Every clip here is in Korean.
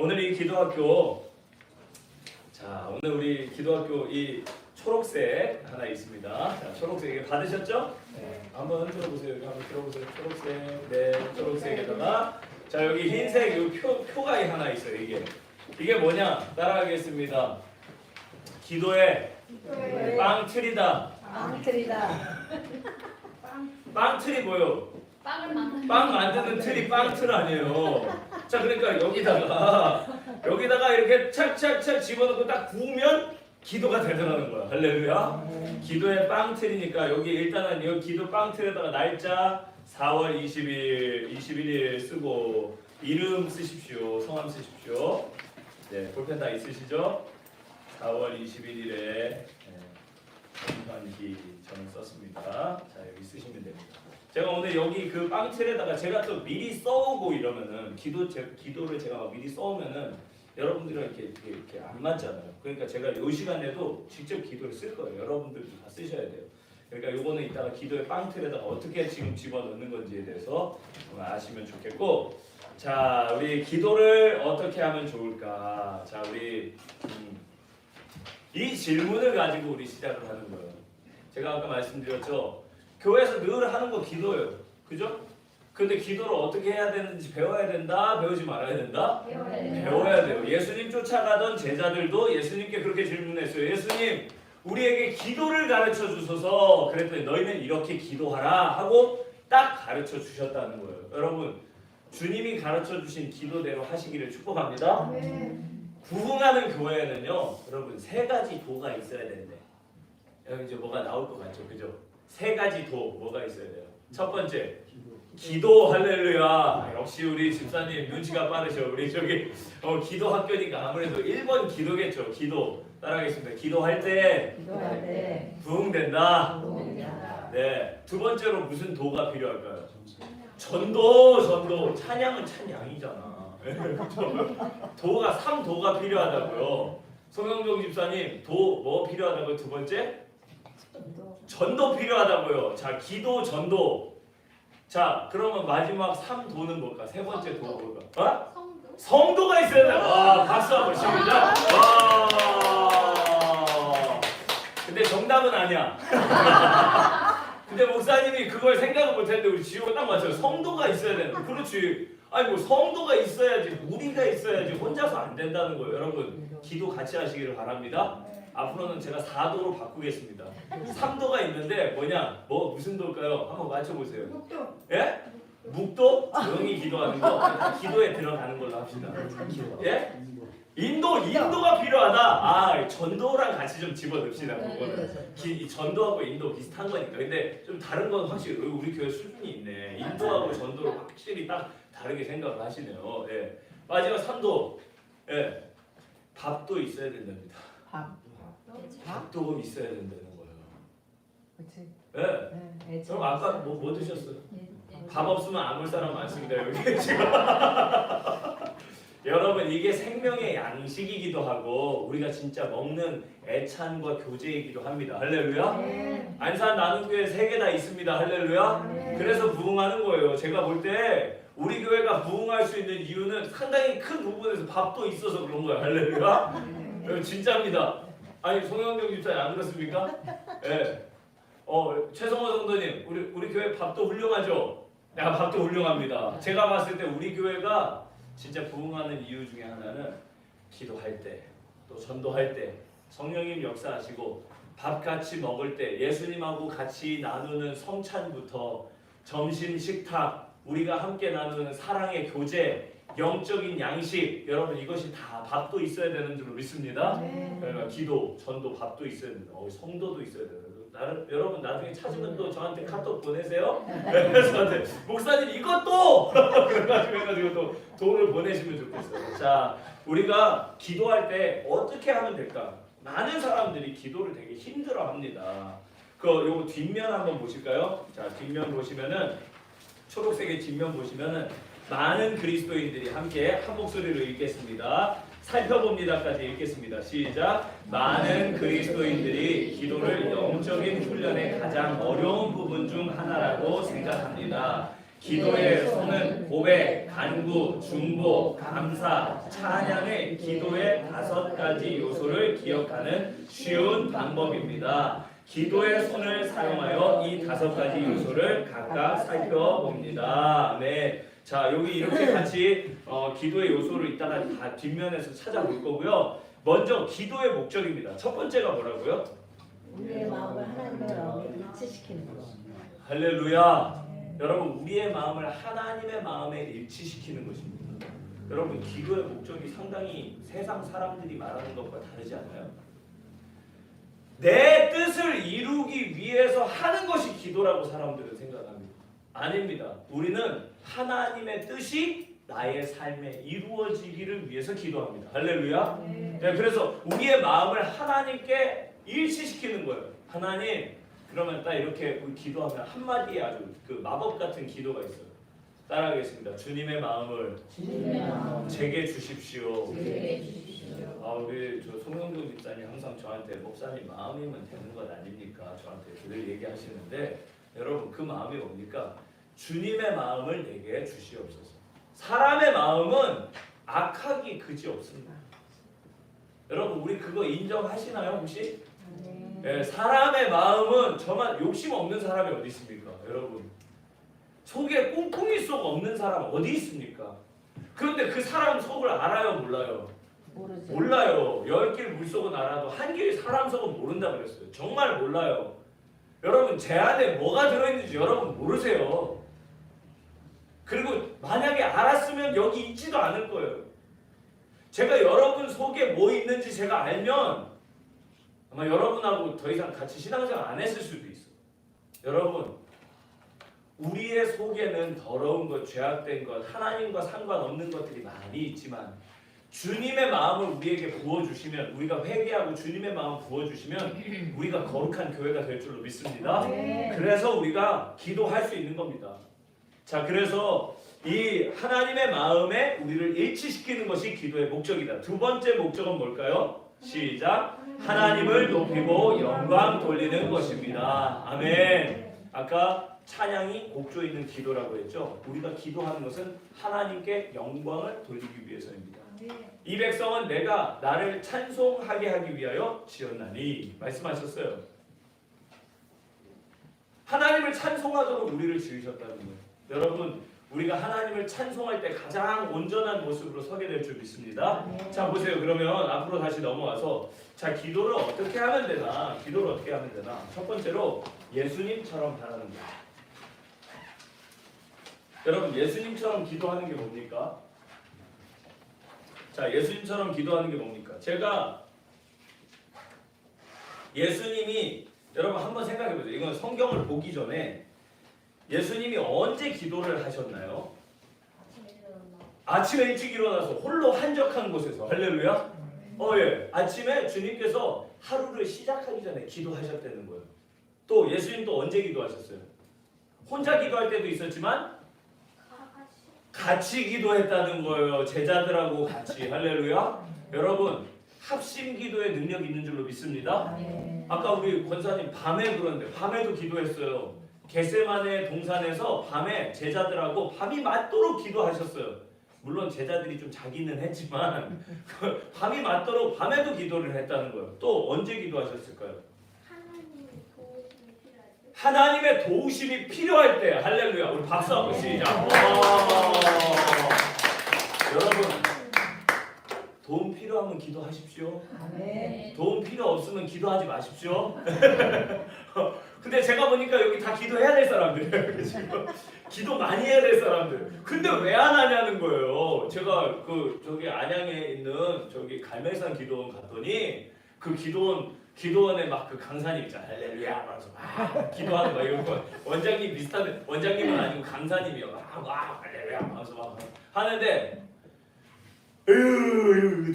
오늘 이 기도학교, 자 오늘 우리 기도학교 이 초록색 하나 있습니다. 자, 초록색 이게 받으셨죠? 네. 한번 들어보세요. 여기 한번 들어보세요. 초록색, 네, 초록색에다가 자 여기 흰색 이 표가 하나 있어요. 이게 뭐냐? 따라하겠습니다. 기도의 빵틀이다. 빵틀이 뭐요? 빵 만드는 틀이 빵틀 아니에요. 자 그러니까 여기다가 이렇게 착착착 집어넣고 딱 구우면 기도가 되더라는 거야. 할렐루야. 기도의 빵틀이니까 여기 일단은 여기 기도 빵틀에다가 날짜 4월 21일 쓰고 이름 쓰십시오. 성함 쓰십시오. 네, 볼펜 다 있으시죠? 4월 21일에 전반기 저는 썼습니다. 자 여기 쓰시면 됩니다. 제가 오늘 여기 그 빵틀에다가 제가 또 미리 써오고 이러면은 기도를 제가 미리 써오면은 여러분들이랑 이렇게 안 맞잖아요. 그러니까 제가 이 시간에도 직접 기도를 쓸 거예요. 여러분들도 다 쓰셔야 돼요. 그러니까 요거는 이따가 기도의 빵틀에다가 어떻게 지금 집어넣는 건지에 대해서 아시면 좋겠고, 자 우리 기도를 어떻게 하면 좋을까? 자 우리 이 질문을 가지고 우리 시작을 하는 거예요. 제가 아까 말씀드렸죠. 교회에서 늘 하는 거 기도예요. 그죠? 근데 기도를 어떻게 해야 되는지 배워야 된다? 배우지 말아야 된다? 배워야 돼요. 예수님 쫓아가던 제자들도 예수님께 그렇게 질문했어요. 예수님, 우리에게 기도를 가르쳐 주소서. 그랬더니 너희는 이렇게 기도하라 하고 딱 가르쳐 주셨다는 거예요. 여러분, 주님이 가르쳐 주신 기도대로 하시기를 축복합니다. 부흥하는 교회에는요, 여러분 3가지 도가 있어야 되는데 여기 이제 뭐가 나올 것 같죠, 그죠? 3가지 도 뭐가 있어야 돼요. 첫 번째, 기도. 할렐루야. 역시 우리 집사님 눈치가 빠르셔. 우리 저기 기도 학교니까 아무래도 1번 기도겠죠. 기도 따라하겠습니다. 기도할 때 부흥된다. 네. 두 번째로 무슨 도가 필요할까요? 전도. 찬양은 찬양이잖아. 도가 3도가 필요하다고요. 송영종 집사님 도 뭐 필요하다고요? 두 번째? 전도 필요하다고요. 자 기도 전도. 자 그러면 마지막 3도는 뭘까? 세 번째 도가 뭘까? 성도가 있어야 돼. 와 박수 한번 시작. 와. 근데 정답은 아니야. 근데 목사님이 그걸 생각을 못했는데 우리 지호가 딱 맞춰요. 성도가 있어야 되는. 그렇지. 아니 뭐 성도가 있어야지 우리가 있어야지 혼자서 안 된다는 거예요. 여러분 기도 같이 하시기를 바랍니다. 앞으로는 제가 4도로 바꾸겠습니다. 3도가 있는데 뭐냐? 무슨 도일까요? 한번 맞춰보세요. 묵도. 예? 묵도? 조용히 기도하는 거. 기도에 들어가는 걸로 합시다. 예? 인도가 필요하다. 아 전도랑 같이 좀 집어넣읍시다. 그거는 전도하고 인도 비슷한 거니까. 근데 좀 다른 건 확실히 우리 교회 수준이 있네. 인도하고 전도로 확실히 딱 다르게 생각을 하시네요. 예. 마지막 3도. 예. 밥도 있어야 된답니다. 밥도 있어야 된다는 거예요. 그렇지. 예. 그럼 아까 뭐 드셨어요? 밥 없으면 안 올 사람 많습니다 여기 지금. 여러분 이게 생명의 양식이기도 하고 우리가 진짜 먹는 애찬과 교제이기도 합니다. 할렐루야. 안산 나눔교회 3개 다 있습니다. 할렐루야. 그래서 부흥하는 거예요. 제가 볼 때 우리 교회가 부흥할 수 있는 이유는 상당히 큰 부분에서 밥도 있어서 그런 거예요. 할렐루야. 진짜입니다. 아니 송영경 집사님 안 그렇습니까? 예. 최성호 성도님 우리 교회 밥도 훌륭하죠? 야 밥도 훌륭합니다. 제가 봤을 때 우리 교회가 진짜 부흥하는 이유 중에 하나는 기도할 때, 또 전도할 때, 성령님 역사하시고 밥 같이 먹을 때, 예수님하고 같이 나누는 성찬부터 점심 식탁, 우리가 함께 나누는 사랑의 교제, 영적인 양식, 여러분 이것이 다 밥도 있어야 되는 줄 믿습니다. 그러니까 기도, 전도, 밥도 있어야 된다. 성도도 있어야 된다. 여러분 나중에 찾으면 또 저한테 카톡 보내세요. 그래서 목사님 이것도 그래가지고 또 돈을 보내시면 좋겠어요. 자, 우리가 기도할 때 어떻게 하면 될까? 많은 사람들이 기도를 되게 힘들어합니다. 요거 뒷면 한번 보실까요? 자, 뒷면 보시면은 초록색의 뒷면 보시면은 많은 그리스도인들이 함께 한 목소리로 읽겠습니다. 살펴봅니다까지 읽겠습니다. 시작. 많은 그리스도인들이 기도를 영적인 훈련의 가장 어려운 부분 중 하나라고 생각합니다. 기도의 손은 고백, 간구, 중보, 감사, 찬양의 기도의 5가지 요소를 기억하는 쉬운 방법입니다. 기도의 손을 사용하여 이 5가지 요소를 각각 살펴봅니다. 네. 자, 여기 이렇게 같이 기도의 요소를 이따가 다 뒷면에서 찾아볼 거고요. 먼저 기도의 목적입니다. 첫 번째가 뭐라고요? 우리의 마음을 하나님의 마음에 일치시키는 것. 할렐루야. 여러분, 우리의 마음을 하나님의 마음에 일치시키는 것입니다. 여러분, 기도의 목적이 상당히 세상 사람들이 말하는 것과 다르지 않아요? 내 뜻을 이루기 위해서 하는 것이 기도라고 사람들은 생각합니다. 아닙니다. 우리는 하나님의 뜻이 나의 삶에 이루어지기를 위해서 기도합니다. 할렐루야. 네, 그래서 우리의 마음을 하나님께 일치시키는 거예요. 하나님, 그러면 딱 이렇게 우리 기도하면 한마디에 아주 그 마법 같은 기도가 있어요. 따라하겠습니다. 주님의 마음을 제게 주십시오. 우리 저 송영도 집사님 항상 저한테 목사님 마음이면 되는 것 아닙니까? 저한테 늘 얘기하시는데 여러분, 그 마음이 뭡니까? 주님의 마음을 내게 주시옵소서. 사람의 마음은 악하기 그지없습니다. 여러분, 우리 그거 인정하시나요 혹시? 네, 사람의 마음은 저만 욕심 없는 사람이 어디 있습니까? 여러분, 속에 꿍꿍이 속 없는 사람 어디 있습니까? 그런데 그 사람 속을 알아요, 몰라요? 모르죠. 몰라요. 10길 물속은 알아도 한 길 사람 속은 모른다 그랬어요. 정말 몰라요. 여러분, 제 안에 뭐가 들어있는지 여러분 모르세요. 그리고 만약에 알았으면 여기 있지도 않을 거예요. 제가 여러분 속에 뭐 있는지 제가 알면 아마 여러분하고 더 이상 같이 신앙생활 안 했을 수도 있어요. 여러분, 우리의 속에는 더러운 것, 죄악된 것, 하나님과 상관없는 것들이 많이 있지만 주님의 마음을 우리에게 부어주시면, 우리가 회개하고 주님의 마음 부어주시면 우리가 거룩한 교회가 될 줄로 믿습니다. 그래서 우리가 기도할 수 있는 겁니다. 자, 그래서 이 하나님의 마음에 우리를 일치시키는 것이 기도의 목적이다. 두 번째 목적은 뭘까요? 시작! 하나님을 높이고 영광 돌리는 것입니다. 아멘. 아까 찬양이 곡조 있는 기도라고 했죠. 우리가 기도하는 것은 하나님께 영광을 돌리기 위해서입니다. 이 백성은 내가 나를 찬송하게 하기 위하여 지었나니 말씀하셨어요. 하나님을 찬송하도록 우리를 지으셨다는 거예요. 여러분, 우리가 하나님을 찬송할 때 가장 온전한 모습으로 서게 될 줄 믿습니다. 자, 보세요. 그러면 앞으로 다시 넘어와서 자, 기도를 어떻게 하면 되나? 기도를 어떻게 하면 되나? 첫 번째로 예수님처럼 하라는 거예요. 여러분, 예수님처럼 기도하는 게 뭡니까? 자, 예수님처럼 기도하는 게 뭡니까? 제가 예수님이, 여러분 한번 생각해 보세요. 이건 성경을 보기 전에 예수님이 언제 기도를 하셨나요? 아침에 일찍 일어나서 홀로 한적한 곳에서. 할렐루야. 예. 아침에 주님께서 하루를 시작하기 전에 기도하셨다는 거예요. 또 예수님 또 언제 기도하셨어요? 혼자 기도할 때도 있었지만 같이 기도했다는 거예요. 제자들하고 같이. 할렐루야. 여러분, 합심 기도의 능력이 있는 줄로 믿습니다. 아까 우리 권사님 밤에 그러는데 밤에도 기도했어요. 겟세마네 동산에서 밤에 제자들하고 밤이 맞도록 기도하셨어요. 물론 제자들이 좀 자기는 했지만 밤이 맞도록 밤에도 기도를 했다는 거예요. 또 언제 기도하셨을까요? 하나님의 도우심이 필요할 때. 할렐루야. 우리 박수 한번 시작. 여러분, 도움 필요하면 기도하십시오. 도움 필요 없으면 기도하지 마십시오. 근데 제가 보니까 여기 다 기도해야 될 사람들이에요. 지금 기도 많이 해야 될 사람들. 근데 왜 안 하냐는 거예요. 제가 저기 안양에 있는 저기 갈매산 기도원 갔더니 그 기도원에 막 그 강사님 있잖아요. 할렐루야 말해서 막 기도하는 거 이런 거 원장님 비슷한데 원장님은 아니고 강사님이요. 막 할렐루야 말해서 막 하는데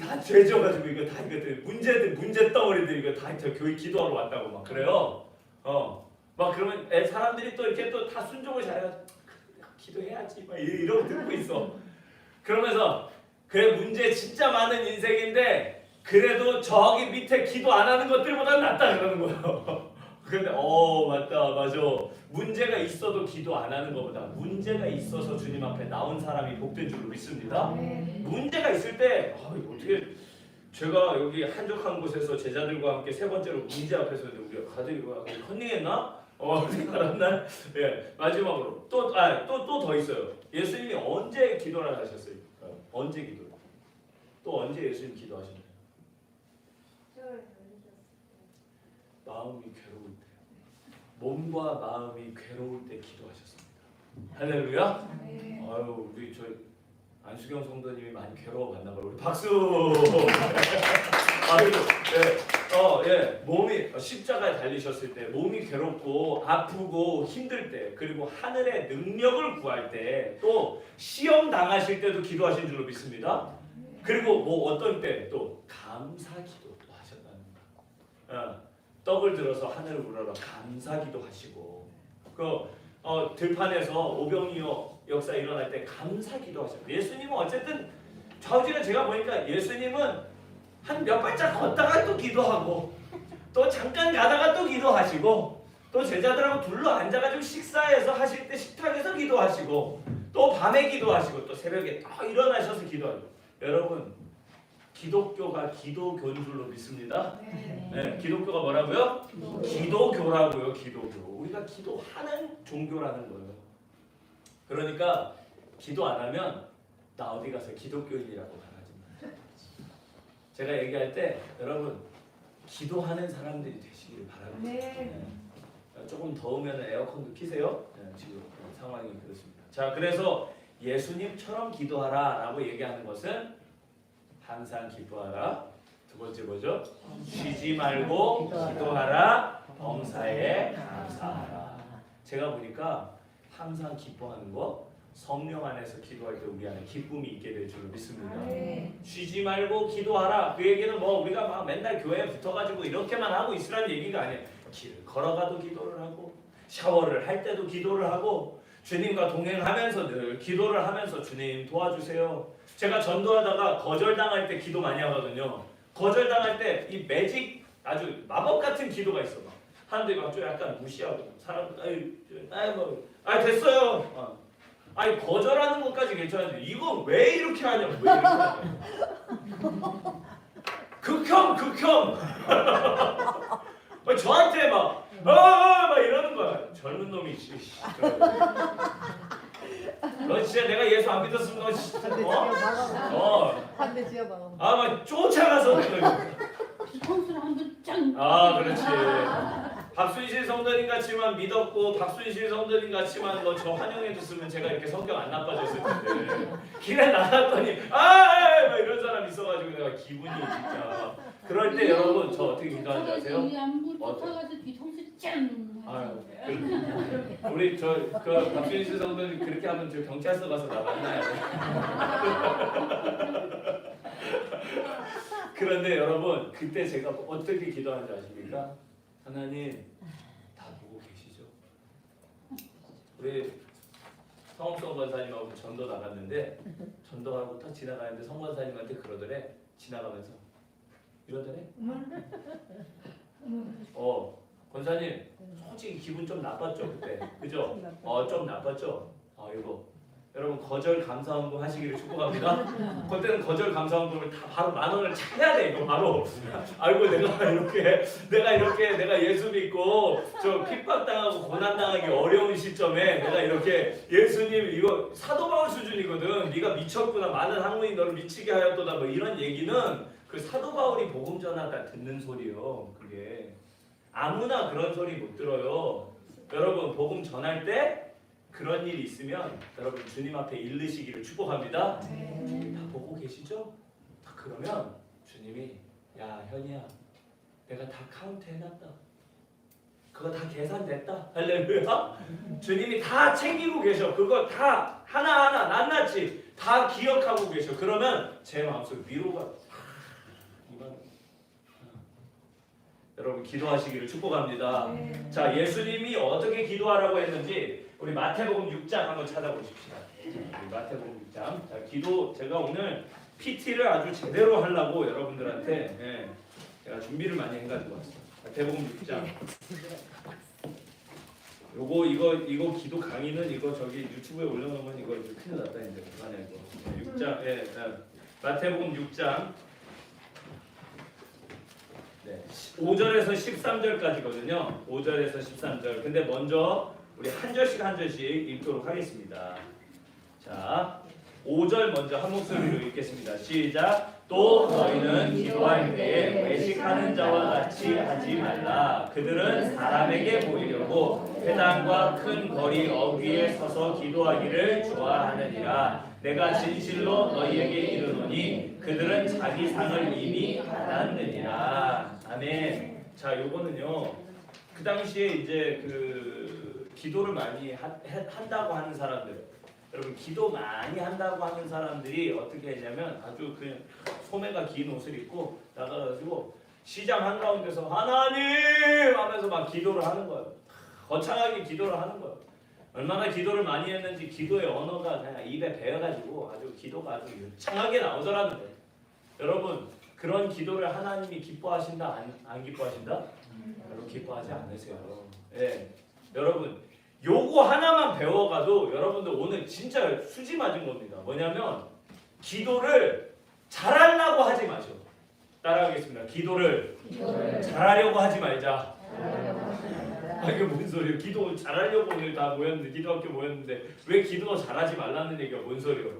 다 죄져가지고 이거 다 이것들 문제 덩어리들 이거 다 교회 기도하러 왔다고 막 그래요. 막 그러면 사람들이 또 이렇게 또 다 순종을 잘해가지고 기도해야지 막 이러고 듣고 있어. 그러면서 그래 문제 진짜 많은 인생인데 그래도 저기 밑에 기도 안 하는 것들보다는 낫다 그러는 거예요. 근데 맞다 맞아. 문제가 있어도 기도 안 하는 것보다 문제가 있어서 주님 앞에 나온 사람이 복된 줄로 믿습니다. 문제가 있을 때 어떻게 제가 여기 한적한 곳에서 제자들과 함께 세 번째로 문제 앞에서 우리가 가족이 컨닝했나? 알았나? 예, 마지막으로 또 더 있어요. 예수님이 언제 기도를 하셨어요? 언제 기도? 또 언제 예수님 기도하셨나요? 마음이 괴로울 때, 몸과 마음이 괴로울 때 기도하셨습니다. 할렐루야. 아유 우리 저 안수경 성도님이 많이 괴로워봤나 봐요. 우리 박수. 아유, 몸이 십자가에 달리셨을 때 몸이 괴롭고 아프고 힘들 때, 그리고 하늘의 능력을 구할 때, 또 시험 당하실 때도 기도하신 줄로 믿습니다. 그리고 뭐 어떤 때 또 감사 기도도 하셨다는 거야. 떡을 들어서 하늘을 우러러 감사 기도하시고, 들판에서 오병이어 역사 일어날 때 감사 기도하셨고, 예수님은 어쨌든 좌우지간 제가 보니까 예수님은 한 몇 발짝 걷다가 또 기도하고, 또 잠깐 가다가 또 기도하시고, 또 제자들하고 둘러 앉아가지고 식사해서 하실 때 식탁에서 기도하시고, 또 밤에 기도하시고, 또 새벽에 딱 일어나셔서 기도하고. 여러분, 기독교가 기도교인 줄로 믿습니다. 네, 기독교가 뭐라고요? 기도교라고요. 기도교. 우리가 기도하는 종교라는 거예요. 그러니까 기도 안 하면 나 어디 가서 기독교인이라고 말하지 마요. 제가 얘기할 때 여러분 기도하는 사람들이 되시기를 바랍니다. 네. 조금 더우면 에어컨도 키세요. 네, 지금 상황이 그렇습니다. 자, 그래서 예수님처럼 기도하라라고 얘기하는 것은 항상 기뻐하라. 두 번째 뭐죠? 쉬지 말고 기도하라. 범사에 감사하라. 제가 보니까 항상 기뻐하는 거, 성령 안에서 기도할 때 우리 안에 기쁨이 있게 될 줄로 믿습니다. 쉬지 말고 기도하라. 그 얘기는 뭐 우리가 막 맨날 교회에 붙어가지고 이렇게만 하고 있으라는 얘기가 아니에요. 길을 걸어가도 기도를 하고, 샤워를 할 때도 기도를 하고, 주님과 동행하면서 늘 기도를 하면서 주님 도와주세요. 제가 전도하다가 거절당할 때 기도 많이 하거든요. 거절당할 때 이 매직 아주 마법 같은 기도가 있어. 사람들이 막 좀 약간 무시하고, 사람들 됐어요. 아니 거절하는 것까지 괜찮은데 이거 왜 이렇게 하냐고. 왜 이렇게 하냐고. 극혐. 저한테 막 이러는 거야. 젊은 놈이. 너 진짜 내가 예수 안 믿었으면 너 진짜 한대 지어봐. 막 쫓아가서 뒤통수를 한번 짱. 그렇지. 박순실 성도님 같지만 믿었고, 박순실 성도님 같지만 너 저 환영해줬으면 제가 이렇게 성격 안 나빠졌을 텐데, 길에 나갔더니 막 이런 사람 있어가지고 내가 기분이 진짜. 그럴 때 여러분 저 어떻게 기도하는지 아세요? 안물 쫓아가서 뒤통수 짱. 우리 그 박순실 성도님 그렇게 하면 저 경찰서 가서 나 만나야 돼. 그런데 여러분 그때 제가 어떻게 기도하는지 아십니까? 하나님 다 보고 계시죠? 우리 성옥성 권사님하고 전도 나갔는데, 전도하고 딱 지나가는데 성 권사님한테 그러더래. 지나가면서 이러더래. 권사님 솔직히 기분 좀 나빴죠 그때, 그죠? 좀 나빴죠. 이거 여러분 거절 감사헌금 하시기를 축복합니다. 그때는 거절 감사헌금을 다 바로 10,000원을 차야 돼. 이거 바로. 아이고 내가 예수 믿고 저 핍박당하고 고난당하기 어려운 시점에 내가 이렇게 예수님 이거 사도 바울 수준이거든. 네가 미쳤구나. 많은 학문이 너를 미치게 하였도다. 뭐 이런 얘기는 그 사도 바울이 복음 전하다 듣는 소리요. 그게 아무나 그런 소리 못 들어요. 여러분 복음 전할 때 그런 일이 있으면 여러분 주님 앞에 일르시기를 축복합니다. 주님 다 보고 계시죠? 그러면 주님이 야 현이야 내가 다 카운트 해놨다. 그거 다 계산됐다. 할렐루야. 주님이 다 챙기고 계셔. 그거 다 하나하나 낱낱이 다 기억하고 계셔. 그러면 제 마음속 위로가 여러분 기도하시기를 축복합니다. 자, 예수님이 어떻게 기도하라고 했는지 우리 마태복음 6장 한번 찾아보십시다. 우리 마태복음 6장. 자, 기도 제가 오늘 PT를 아주 제대로 하려고 여러분들한테 제가 준비를 많이 해가지고 왔어요. 마태복음 6장. 이거 기도 강의는 이거 저기 유튜브에 올려놓으면 이거 큰일 났다 이제 그만해 이거. 6장 마태복음 6장 5절에서 13절까지거든요. 5절에서 13절. 근데 먼저 우리 한 절씩 읽도록 하겠습니다. 자, 5절 먼저 한 목소리로 읽겠습니다. 시작. 또 너희는 기도할 때에 외식하는 자와 같이 하지 말라. 그들은 사람에게 보이려고 회당과 큰 거리 어귀에 서서 기도하기를 좋아하느니라. 내가 진실로 너희에게 이르노니 그들은 자기 상을 이미 받았느니라. 아멘. 자, 요거는요. 그 당시에 이제 그 기도를 많이 한다고 하는 사람들. 여러분 기도 많이 한다고 하는 사람들이 어떻게 했냐면 아주 그냥 소매가 긴 옷을 입고 나가가지고 시장 한가운데서 하나님 하면서 막 기도를 하는 거예요. 거창하게 기도를 하는 거예요. 얼마나 기도를 많이 했는지 기도의 언어가 그냥 입에 배어가지고 아주 기도가 아주 유창하게 나오더라는데 여러분 그런 기도를 하나님이 기뻐하신다 안 기뻐하신다? 별로 기뻐하지 않으세요. 예, 여러분 요거 하나만 배워가도 여러분들 오늘 진짜 수지 맞은 겁니다. 뭐냐면 기도를 잘하려고 하지 마셔. 따라하겠습니다. 기도를 잘하려고 하지 말자. 이게 무슨 소리예요? 기도 잘하려고 오늘 다 모였는데 기도학교 모였는데 왜 기도 잘하지 말라는 얘기가 뭔 소리예요?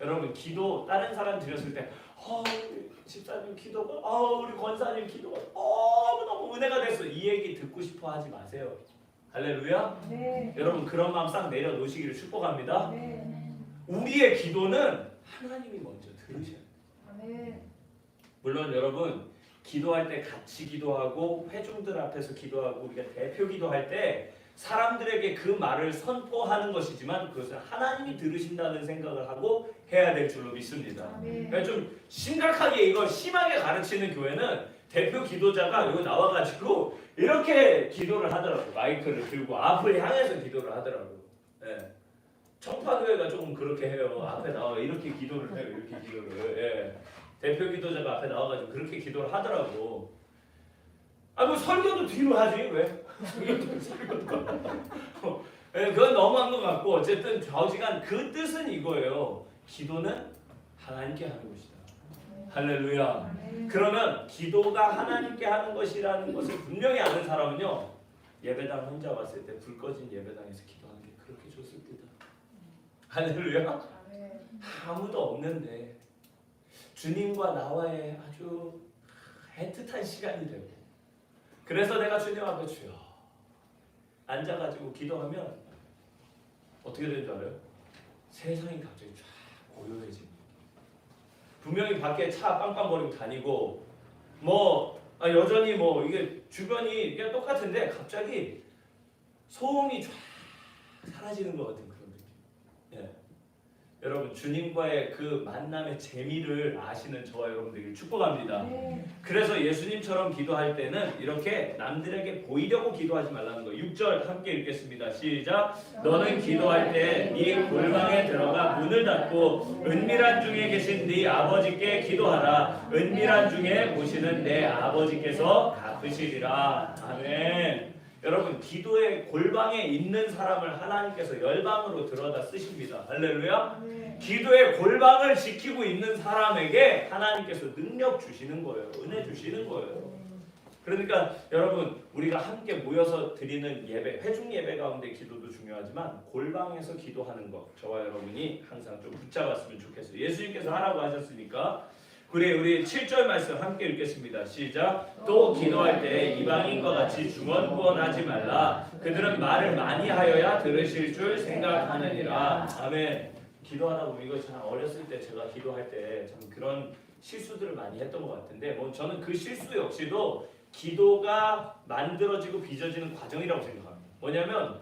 여러분 기도 다른 사람 드렸을 때 우리 집사님 기도가 우리 권사님 기도가 너무 은혜가 됐어. 이 얘기 듣고 싶어 하지 마세요. 할렐루야. 네. 여러분 그런 마음 싹 내려놓으시기를 축복합니다. 네. 우리의 기도는 하나님이 먼저 들으셔야 돼요. 아멘. 물론 여러분 기도할 때 같이 기도하고 회중들 앞에서 기도하고 우리가 대표 기도할 때 사람들에게 그 말을 선포하는 것이지만 그것은 하나님이 들으신다는 생각을 하고 해야 될 줄로 믿습니다. 그러니까 좀 심각하게 이걸 심하게 가르치는 교회는 대표 기도자가 여기 나와가지고 이렇게 기도를 하더라고. 마이크를 들고 앞을 향해서 기도를 하더라고. 예. 청파교회가 조금 그렇게 해요. 앞에 나와 이렇게 기도를 해요. 이렇게 기도를. 예. 대표 기도자가 앞에 나와가지고 그렇게 기도를 하더라고. 뭐 설교도 뒤로 하지 왜? 설교도. 예, 그건 너무한 것 같고 어쨌든 좌우지간 그 뜻은 이거예요. 기도는 하나님께 하는 것이다. 할렐루야. 그러면 기도가 하나님께 하는 것이라는 것을 분명히 아는 사람은요. 예배당 혼자 왔을 때 불 꺼진 예배당에서 기도하는 게 그렇게 좋습니다. 할렐루야. 아무도 없는데 주님과 나와의 아주 애틋한 시간이 되고 그래서 내가 주님 앞에 주여 앉아가지고 기도하면 어떻게 되는 줄 알아요? 세상이 갑자기 쫙 고요해집니다. 분명히 밖에 차 빵빵거리고 다니고 여전히 이게 주변이 이게 똑같은데 갑자기 소음이 쫙 사라지는 것 같은 그런 느낌. 예. 여러분 주님과의 그 만남의 재미를 아시는 저와 여러분들에게 축복합니다. 그래서 예수님처럼 기도할 때는 이렇게 남들에게 보이려고 기도하지 말라는 거. 6절 함께 읽겠습니다. 시작. 너는 기도할 때 네 골방에 들어가 문을 닫고 은밀한 중에 계신 네 아버지께 기도하라. 은밀한 중에 보시는 내 아버지께서 갚으시리라. 아멘. 여러분 기도의 골방에 있는 사람을 하나님께서 열방으로 들어다 쓰십니다. 할렐루야. 기도의 골방을 지키고 있는 사람에게 하나님께서 능력 주시는 거예요. 은혜 주시는 거예요. 그러니까 여러분 우리가 함께 모여서 드리는 예배, 회중 예배 가운데 기도도 중요하지만 골방에서 기도하는 것 저와 여러분이 항상 좀 붙잡았으면 좋겠어요. 예수님께서 하라고 하셨으니까 우리 7절 말씀 함께 읽겠습니다. 시작. 또 기도할 때 이방인과 같이 중언부언하지 말라. 그들은 말을 많이 하여야 들으실 줄 생각하느니라. 아멘. 기도하다 보면 이거 참 어렸을 때 제가 기도할 때 참 그런 실수들을 많이 했던 것 같은데 저는 그 실수 역시도 기도가 만들어지고 빚어지는 과정이라고 생각합니다. 뭐냐면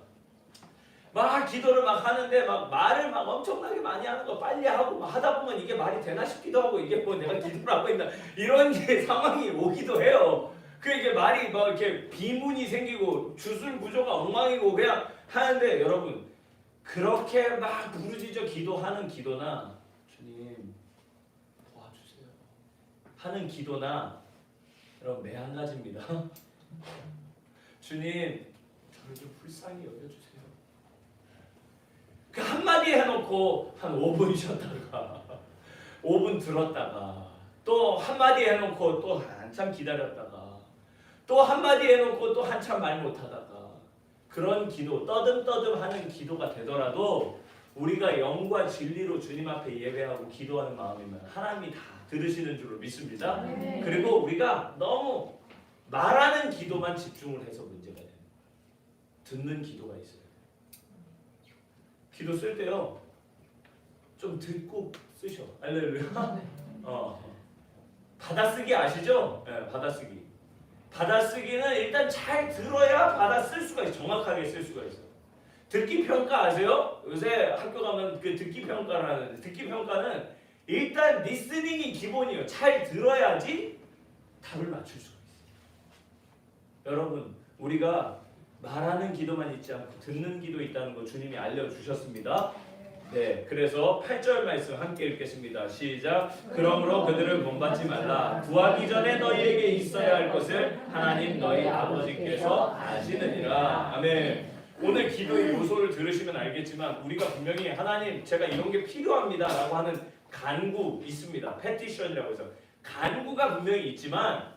막 기도를 막 하는데 막 말을 막 엄청나게 많이 하는 거 빨리 하고 막 하다 보면 이게 말이 되나 싶기도 하고 이게 뭐 내가 기도를 하고 있나 이런 게 상황이 오기도 해요. 이게 말이 막 이렇게 비문이 생기고 주술 구조가 엉망이고 그냥 하는데 여러분 그렇게 막 부르짖어 기도하는 기도나 주님 도와주세요 하는 기도나 여러분 매 한 가지입니다. 주님, 저를 좀 불쌍히 여겨주세요. 그 한마디 해놓고 한 5분 쉬었다가 5분 들었다가 또 한마디 해놓고 또 한참 기다렸다가 또 한마디 해놓고 또 한참 말 못하다가 그런 기도, 떠듬떠듬 하는 기도가 되더라도 우리가 영과 진리로 주님 앞에 예배하고 기도하는 마음이면 하나님이 다 들으시는 줄로 믿습니다. 그리고 우리가 너무 말하는 기도만 집중을 해서 문제가 돼요. 듣는 기도가 있어요. 기도 쓸 때요, 좀 듣고 쓰셔. 할렐루야. 받아쓰기 아시죠? 네, 받아쓰기. 받아쓰기는 일단 잘 들어야 받아 쓸 수가 있어. 정확하게 쓸 수가 있어. 듣기 평가 아세요? 요새 학교 가면 그 듣기 평가라는, 듣기 평가는 일단 리스닝이 기본이에요. 잘 들어야지 답을 맞출 수가 있어요. 여러분, 우리가 말하는 기도만 있지 않고 듣는 기도 있다는 거 주님이 알려주셨습니다. 네, 그래서 8절 말씀 함께 읽겠습니다. 시작. 그러므로 그들을 본받지 말라. 구하기 전에 너희에게 있어야 할 것을 하나님 너희 아버지께서 아시느니라. 아멘. 오늘 기도의 요소를 들으시면 알겠지만 우리가 분명히 하나님 제가 이런 게 필요합니다 라고 하는 간구 있습니다. 패티션이라고 해서 간구가 분명히 있지만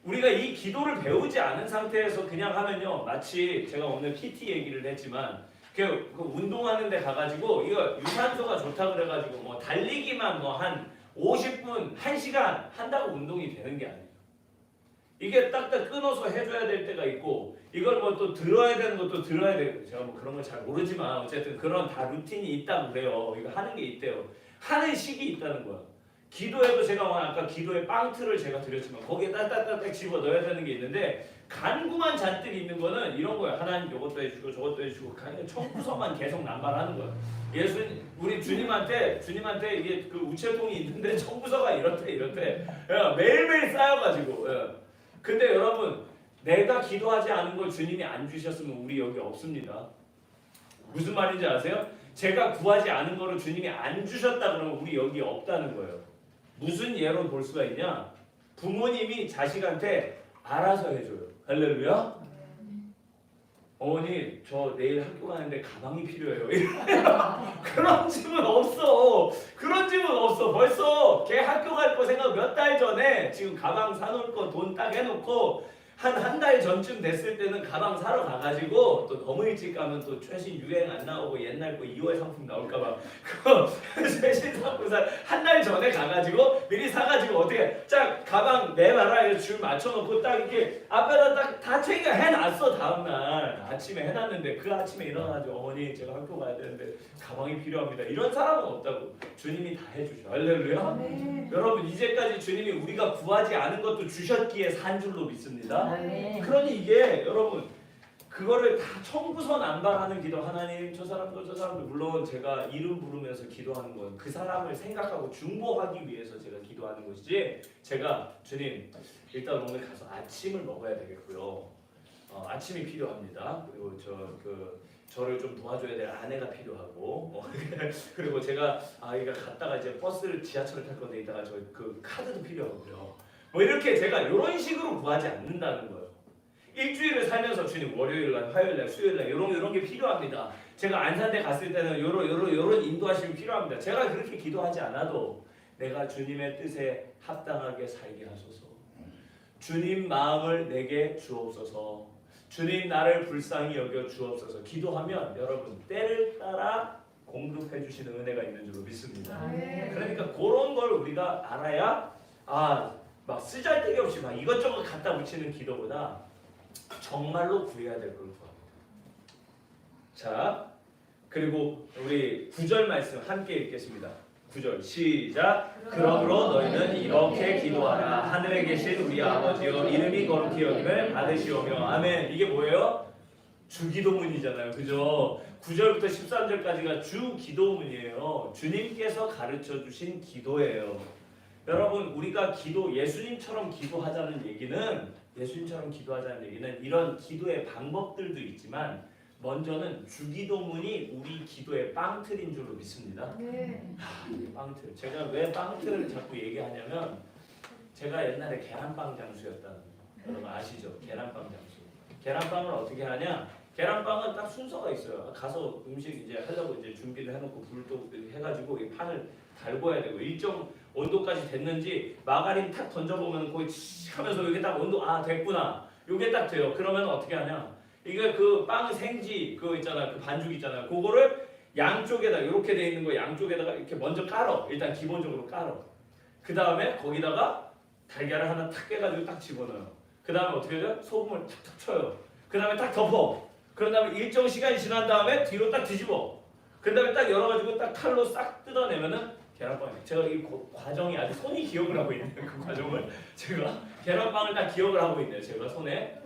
우리가 이 기도를 배우지 않은 상태에서 그냥 하면요, 마치 제가 오늘 PT 얘기를 했지만 그 운동하는 데 가가지고 이거 유산소가 좋다 그래가지고 뭐 달리기만 뭐 한 50분, 1시간 한다고 운동이 되는 게 아니에요. 이게 딱딱 끊어서 해줘야 될 때가 있고 이걸 뭐 또 들어야 되는 것도 들어야 되고 제가 뭐 그런 걸 잘 모르지만 어쨌든 그런 다 루틴이 있다고 그래요. 이거 하는 게 있대요. 하는 식이 있다는 거야. 기도에도 제가 아까 기도의 빵틀을 제가 드렸지만 거기에 딱딱딱딱 집어 넣어야 되는 게 있는데 간구만 잔뜩 있는 거는 이런 거야. 하나님 이것도 해주고 저것도 해주고 그냥 청구서만 계속 남발하는 거야. 우리 주님한테 이게 그 우체통이 있는데 청구서가 이렇대 매일매일 쌓여가지고. 근데 여러분 내가 기도하지 않은 걸 주님이 안 주셨으면 우리 여기 없습니다. 무슨 말인지 아세요? 제가 구하지 않은 거를 주님이 안 주셨다 그러면 우리 여기 없다는 거예요. 무슨 예로 볼 수가 있냐? 부모님이 자식한테 알아서 해줘요. 할렐루야. 어머니 저 내일 학교 가는데 가방이 필요해요. 그런 집은 없어. 그런 집은 없어. 벌써 걔 학교 갈 거 생각 몇 달 전에 지금 가방 사놓을 거 돈 딱 해놓고 한 달 전쯤 됐을 때는 가방 사러 가가지고 또 너무 일찍 가면 또 최신 유행 안 나오고 옛날 거 2월 상품 나올까봐 그거 최신 상품 한 달 전에 가가지고 미리 사가지고 어떻게 짝 가방 내놔라 줄 맞춰놓고 딱 이렇게 앞에다 딱 다 챙겨 해놨어. 다음날 아침에 해놨는데 그 아침에 일어나가지고 어머니 제가 학교 가야 되는데 가방이 필요합니다. 이런 사람은 없다고. 주님이 다 해주셔. 할렐루야. 여러분 이제까지 주님이 우리가 구하지 않은 것도 주셨기에 산 줄로 믿습니다. 그러니 이게 여러분 그거를 다 청구서 남발하는 기도. 하나님 저 사람도 물론 제가 이름 부르면서 기도하는 건 그 사람을 생각하고 중보하기 위해서 제가 기도하는 것이지 제가 주님 일단 오늘 가서 아침을 먹어야 되겠고요. 아침이 필요합니다. 그리고 저를 좀 도와줘야 될 아내가 필요하고 그리고 제가 아이가 갔다가 이제 버스를 지하철을 탈 건데 이따가 저 그 카드도 필요하고요. 뭐 이렇게 제가 이런 식으로 구하지 않는다는 거예요. 일주일을 살면서 주님 월요일날, 화요일날, 수요일날 이런 게 필요합니다. 제가 안산대 갔을 때는 요런 인도하심이 필요합니다. 제가 그렇게 기도하지 않아도 내가 주님의 뜻에 합당하게 살게 하소서. 주님 마음을 내게 주옵소서. 주님 나를 불쌍히 여겨 주옵소서. 기도하면 여러분 때를 따라 공급해 주시는 은혜가 있는 줄로 믿습니다. 그러니까 그런 걸 우리가 알아야 막 쓰잘데기 없이 막 이것저것 갖다 붙이는 기도보다 정말로 구해야 될 걸 구합니다. 자, 그리고 우리 9절 말씀 함께 읽겠습니다. 9절 시작. 그러므로 너희는 이렇게 기도하라. 하늘에 계신 우리 아버지여 이름이 거룩히 여김을 받으시오며. 아멘. 이게 뭐예요? 주기도문이잖아요. 그죠? 9절부터 13절까지가 주기도문이에요. 주님께서 가르쳐 주신 기도예요. 여러분 우리가 예수님처럼 기도하자는 얘기는 이런 기도의 방법들도 있지만 먼저는 주기도문이 우리 기도의 빵틀인 줄로 믿습니다. 이 빵틀. 제가 왜 빵틀을 자꾸 얘기하냐면 제가 옛날에 계란빵 장수였다는 거예요. 여러분 아시죠? 계란빵 장수. 계란빵을 어떻게 하냐? 계란빵은 딱 순서가 있어요. 가서 음식 이제 하려고 이제 준비를 해놓고 불도 해가지고 이 판을 달궈야 되고 일정 온도까지 됐는지 마가린 탁 던져보면 거기 칙 하면서 이게 딱 온도 됐구나. 요게 딱 돼요. 그러면 어떻게 하냐? 이게 그 빵 생지 그거 있잖아, 그 반죽 있잖아요. 그거를 양쪽에다 이렇게 돼 있는 거 양쪽에다가 이렇게 먼저 깔어. 일단 기본적으로 깔어. 그 다음에 거기다가 달걀을 하나 탁 깨가지고 딱 집어넣어요. 그 다음에 어떻게 해요? 소금을 탁탁 쳐요. 그 다음에 딱 덮어. 그런 다음에 일정 시간이 지난 다음에 뒤로 딱 뒤집어. 그 다음에 딱 열어가지고 딱 칼로 싹 뜯어내면은 계란빵이에요. 제가 이 과정이 아주 손이 기억을 하고 있는 그 과정을 제가 계란빵을 딱 기억을 하고 있네요. 제가 손에.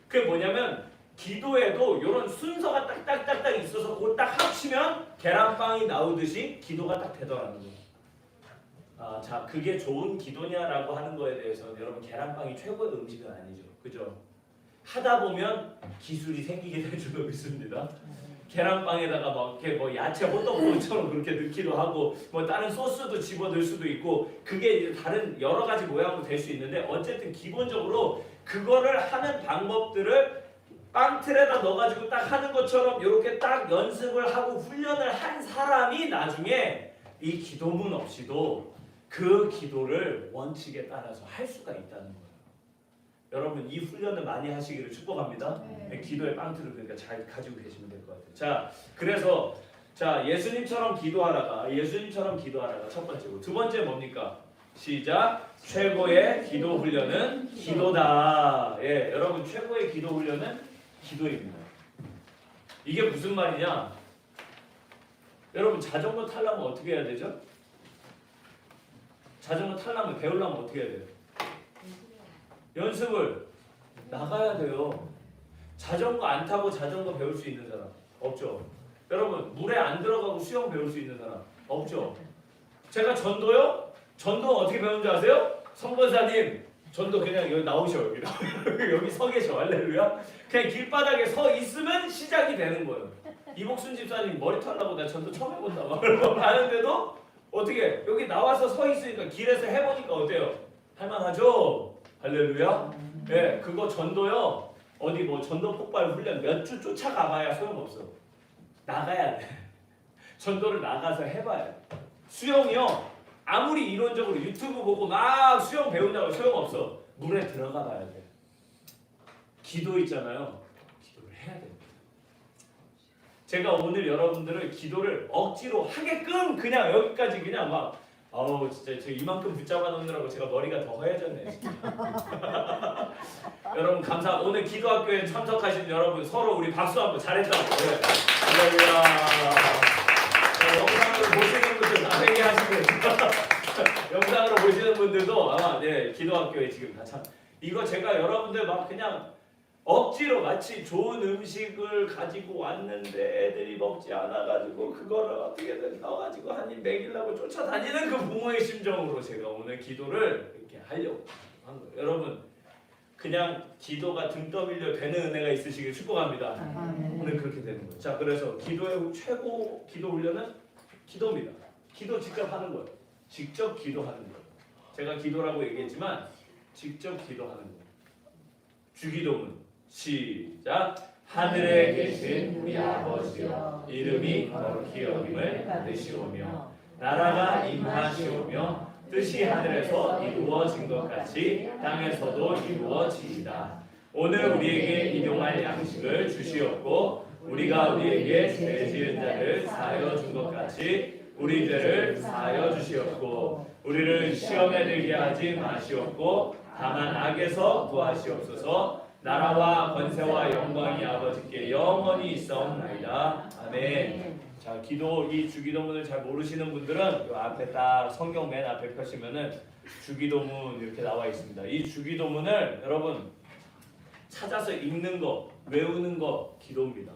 그게 뭐냐면 기도에도 이런 순서가 딱딱딱딱 있어서 그거 딱 합치면 계란빵이 나오듯이 기도가 딱 되더라는 거예요. 자, 그게 좋은 기도냐라고 하는 거에 대해서는 여러분 계란빵이 최고의 음식은 아니죠. 그죠? 하다 보면 기술이 생기게 될 줄로 믿습니다. 계란빵에다가 막 이렇게 뭐 야채 호떡처럼 그렇게 넣기도 하고 뭐 다른 소스도 집어넣을 수도 있고 그게 이제 다른 여러 가지 모양으로 될 수 있는데 어쨌든 기본적으로 그거를 하는 방법들을 빵틀에다 넣어가지고 딱 하는 것처럼 이렇게 딱 연습을 하고 훈련을 한 사람이 나중에 이 기도문 없이도 그 기도를 원칙에 따라서 할 수가 있다는 거예요. 여러분 이 훈련을 많이 하시기를 축복합니다. 네. 기도의 빵틀을 그러니까 잘 가지고 계시면 될 것 같아요. 자, 그래서 자 예수님처럼 기도하라가 첫 번째고 두 번째 뭡니까? 시작. 최고의 기도 훈련은 기도다. 예, 여러분 최고의 기도 훈련은 기도입니다. 이게 무슨 말이냐? 여러분 자전거 타려면 어떻게 해야 되죠? 자전거 타려면 배우려면 어떻게 해야 돼요? 연습을 나가야 돼요. 자전거 안 타고 자전거 배울 수 있는 사람 없죠. 여러분 물에 안 들어가고 수영 배울 수 있는 사람 없죠. 제가 전도요? 전도 어떻게 배우는 줄 아세요? 선권사님 전도 그냥 여기 나오셔. 여기 서 계셔. 할렐루야. 그냥 길바닥에 서 있으면 시작이 되는 거예요. 이복순 집사님 머리털 나고 나 전도 처음 해본다 막 하는데도 어떻게 여기 나와서 서 있으니까 길에서 해보니까 어때요? 할만하죠? 할렐루야. 예, 그거 전도요. 어디 뭐 전도 폭발 훈련 몇 주 쫓아가봐야 소용없어. 나가야 돼. 전도를 나가서 해봐야 돼. 수영이요. 아무리 이론적으로 유튜브 보고 막 수영 배운다고 소용없어. 물에 들어가 봐야 돼. 기도 있잖아요. 기도를 해야 됩니다. 제가 오늘 여러분들을 기도를 억지로 하게끔 그냥 여기까지 그냥 막 아우 진짜 저 이만큼 붙잡아 놓느라고 제가 머리가 더 허해졌네 진짜. 여러분 감사. 오늘 기도학교에 참석하신 여러분 서로 우리 박수 한번 잘했다. 네. 할렐루야. 영상으로 보시는 분들 다 회개하시고 영상으로 보시는 분들도 아마 네 기도학교에 지금 다 참. 이거 제가 여러분들 막 그냥 억지로 마치 좋은 음식을 가지고 왔는데 애들이 먹지 않아가지고 그거를 어떻게든 넣어가지고 한 입 먹이려고 쫓아다니는 그 부모의 심정으로 제가 오늘 기도를 이렇게 하려고 한 거예요. 여러분 그냥 기도가 등 떠밀려 되는 은혜가 있으시길 축복합니다. 오늘 그렇게 되는 거예요. 자, 그래서 기도의 최고 기도 훈련은 기도입니다. 기도 직접 하는 거예요. 직접 기도하는 거예요. 제가 기도라고 얘기했지만 직접 기도하는 거예요. 주기도문 시작. 하늘에 계신 우리 아버지여 이름이 거룩히 여김을 받으시오며 나라가 임하시오며 뜻이 하늘에서 이루어진 것 같이 땅에서도 이루어지이다. 오늘 우리에게 일용할 양식을 주시옵고 우리가 우리에게 죄 지은 자를 사하여 준 것 같이 우리 죄를 사하여 주시옵고 우리를 시험에 들게 하지 마시옵고 다만 악에서 구하시옵소서. 나라와 권세와 영광이 아버지께 영원히 있사옵나이다. 아멘. 자, 기도 이 주기도문을 잘 모르시는 분들은 이 앞에 딱 성경 맨 앞에 펴시면은 주기도문 이렇게 나와 있습니다. 이 주기도문을 여러분 찾아서 읽는 거, 외우는 거 기도입니다.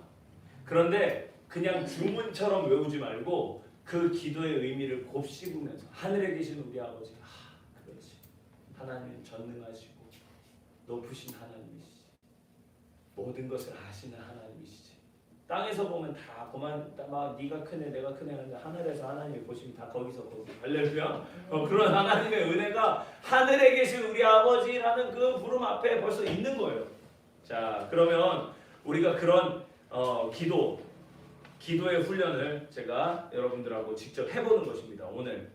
그런데 그냥 주문처럼 외우지 말고 그 기도의 의미를 곱씹으면서 하늘에 계신 우리 아버지, 그렇지. 하나님 전능하시고 높으신 하나님이시지. 모든 것을 아시는 하나님이시지. 땅에서 보면 다 그만 막 네가 크네 내가 크네 하는데 하늘에서 하나님이 보시면 다 거기서 거기 할렐루야. 그런 하나님의 은혜가 하늘에 계신 우리 아버지라는 그 부름 앞에 벌써 있는 거예요. 자 그러면 우리가 그런 기도의 훈련을 제가 여러분들하고 직접 해보는 것입니다. 오늘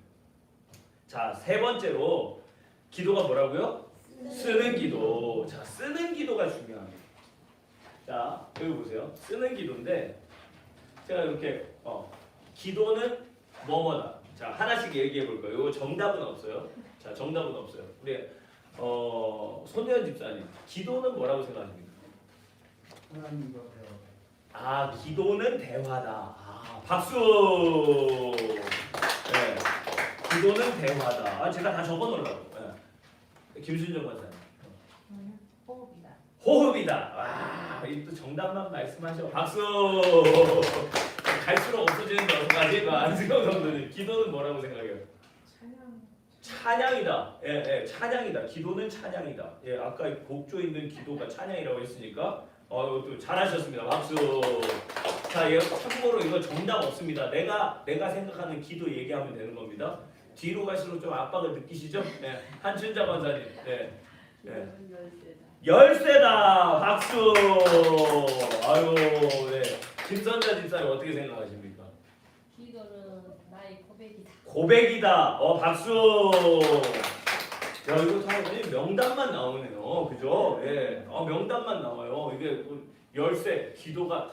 자 세 번째로 기도가 뭐라고요? 쓰는 기도. 자 쓰는 기도가 중요합니다. 자 여기 보세요. 쓰는 기도인데 제가 이렇게 기도는 뭐뭐다. 자 하나씩 얘기해 볼 거예요. 이거 정답은 없어요. 자 정답은 없어요. 우리 손대현 집사님 기도는 뭐라고 생각하십니까? 하나님과 대화. 아 기도는 대화다. 아 박수. 네. 기도는 대화다. 아 제가 다 적어놓으려고. 네. 김순정 권사님. 호흡이다. 호흡이다. 와, 이 또 정답만 말씀하셔. 박수. 갈수록 없어지는데 어떡하지? 안승영 성도님. 기도는 뭐라고 생각해요? 찬양이다. 예, 예, 찬양이다. 기도는 찬양이다. 예, 아까 곡조 있는 기도가 찬양이라고 했으니까 또 잘하셨습니다. 박수. 자, 예, 참고로 이거 정답 없습니다. 내가 생각하는 기도 얘기하면 되는 겁니다. 뒤로 갈수록 좀 압박을 느끼시죠? 예, 한춘자 권사님. 예, 예. 열쇠다. 박수. 아유, 네. 김선자 집사님 어떻게 생각하십니까? 기도는 나의 고백이다. 고백이다. 박수. 야 이거 다 명단만 나오네요. 그죠? 예. 명단만 나와요. 이게 열쇠, 기도가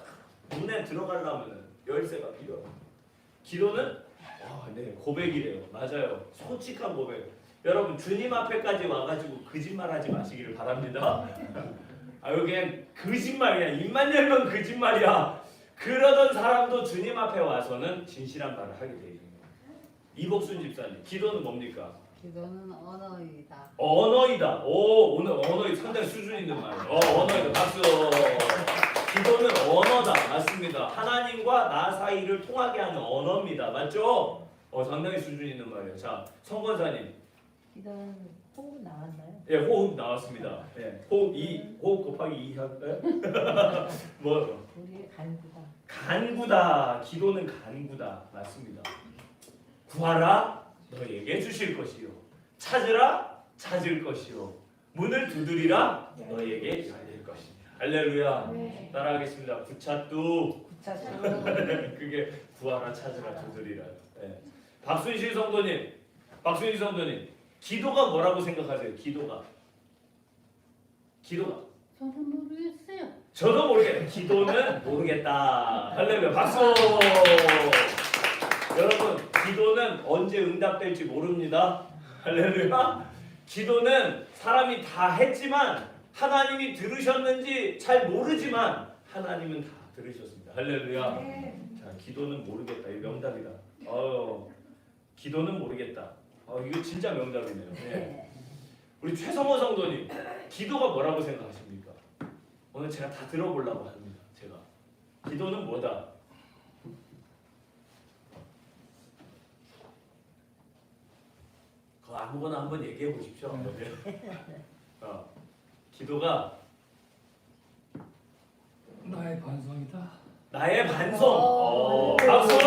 눈에 들어가려면 열쇠가 필요해. 기도는 네 고백이래요. 맞아요. 솔직한 고백. 여러분 주님 앞에까지 와가지고 거짓말하지 마시기를 바랍니다. 여기엔 거짓말이야. 입만 열면 거짓말이야. 그러던 사람도 주님 앞에 와서는 진실한 말을 하게 돼 있는 거예요. 이복순 집사님, 기도는 뭡니까? 기도는 언어이다. 언어이다. 오, 오늘 언어이 상당히 수준 있는 말. 언어이다. 박수. 기도는 언어다. 맞습니다. 하나님과 나 사이를 통하게 하는 언어입니다. 맞죠? 상당히 수준 있는 말이에요. 자, 성권사님. 기도는 호흡 나왔나요? 예, 호흡 나왔습니다. 예, 호흡 곱하기 2 할까요? 뭐? 우리의 간구다. 간구다. 기도는 간구다. 맞습니다. 구하라 너에게 주실 것이요. 찾으라 찾을 것이요. 문을 두드리라 너에게 열릴 것이니. 할렐루야. 네. 따라하겠습니다. 구차뚜. 구차수. 그게 구하라 찾으라 두드리라. 네. 박순실 성도님. 박순실 성도님. 기도가 뭐라고 생각하세요? 기도가. 저는 모르겠어요. 저도 모르겠어요. 기도는 모르겠다. 할렐루야. 박수. 여러분, 기도는 언제 응답될지 모릅니다. 할렐루야. 기도는 사람이 다 했지만 하나님이 들으셨는지 잘 모르지만 하나님은 다 들으셨습니다. 할렐루야. 자, 기도는 모르겠다. 이 명답이다. 기도는 모르겠다. 이거 진짜 명답이네요. 네. 우리 최성호 성도님, 기도가 뭐라고 생각하십니까? 오늘 제가 다 들어보려고 합니다. 제가 기도는 뭐다? 아무거나 한번 얘기해 보십시오. 기도가 나의 반성이다. 나의 반성. 박수.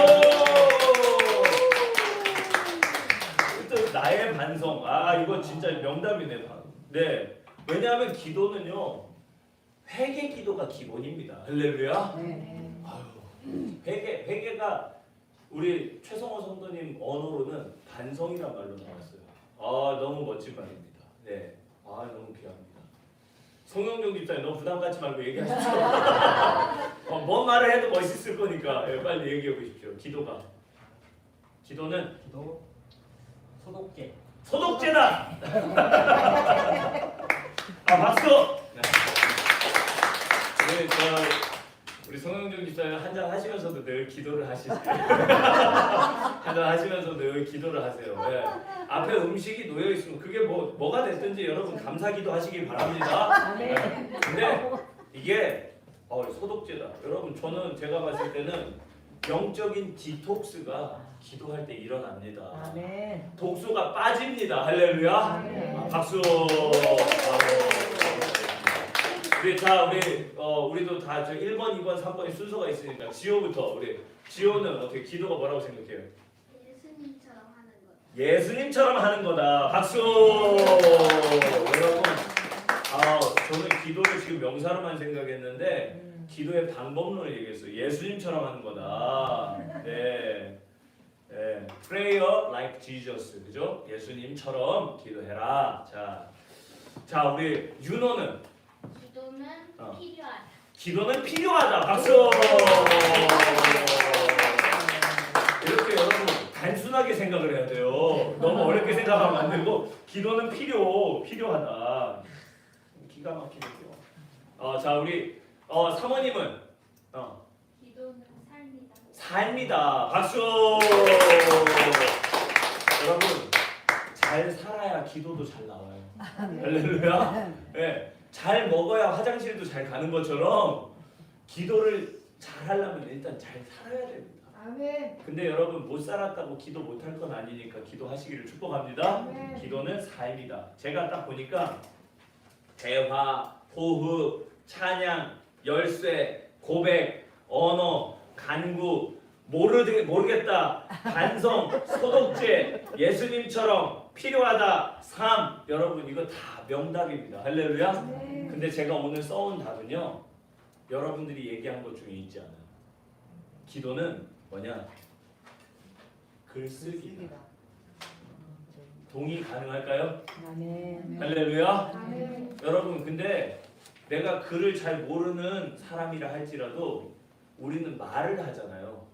또 나의 반성. 이거 진짜 명답이네. 네. 왜냐하면 기도는요 회개 기도가 기본입니다. 할렐루야. 네. 회개가 우리 최성호 성도님 언어로는 반성이란 말로 나왔어요. 너무 멋진 말입니다. 네. 너무 귀합니다. 송영종 집사님 너무 부담 갖지 말고 얘기하십시오. 뭔 말을 해도 멋있을 거니까 빨리 얘기해 보십시오. 기도는 기도 소독제. 소독제다. 박수. 네, 우리 송영종 집사님 한잔 하시면서도 늘 기도를 하시죠. 한잔 하시면서 늘 기도를 하세요. 네. 앞에 음식이 놓여 있으면 그게 뭐가 됐든지 여러분 감사기도 하시길 바랍니다. 네. 근데 이게 소독제다. 여러분 제가 봤을 때는 영적인 디톡스가 기도할 때 일어납니다. 아멘. 독소가 빠집니다. 할렐루야. 아멘. 박수. 우리도 다 1번, 2번, 3번의 순서가 있으니까 지호부터 우리 지호는 어떻게 기도가 뭐라고 생각해요? 예수님처럼 하는 거. 예수님처럼 하는 거다. 박수. 여러분, 저는 기도를 지금 명사로만 생각했는데 기도의 방법론을 얘기했어요. 예수님처럼 하는 거다. 네. 네. Prayer like Jesus. 그죠? 예수님처럼 기도해라. 자, 우리 윤호는 기도는 필요하다. 기도는 필요하다. 박수. 이렇게 여러분 단순하게 생각을 해야 돼요. 너무 어렵게 생각하면 안 되고 기도는 필요하다. 기가 막히겠죠. 자, 우리 사모님은 기도는 삶이다. 삶이다. 박수. 여러분 잘 살아야 기도도 잘 나와요. 할렐루야. 네, 잘 먹어야 화장실도 잘 가는 것처럼 기도를 잘 하려면 일단 잘 살아야 됩니다. 아멘. 근데 여러분 못 살았다고 기도 못 할 건 아니니까 기도하시기를 축복합니다. 아멘. 기도는 삶이다. 제가 딱 보니까 대화, 호흡, 찬양, 열쇠, 고백, 언어, 간구, 모르겠다, 반성, 소독제, 예수님처럼 필요하다, 삶. 여러분 이거 다 명답입니다. 할렐루야. 근데 제가 오늘 써온 답은요, 여러분들이 얘기한 것 중에 있지 않아요. 기도는 뭐냐? 글쓰기다. 동의 가능할까요? 아멘. 할렐루야. 아멘. 여러분 근데 내가 글을 잘 모르는 사람이라 할지라도 우리는 말을 하잖아요.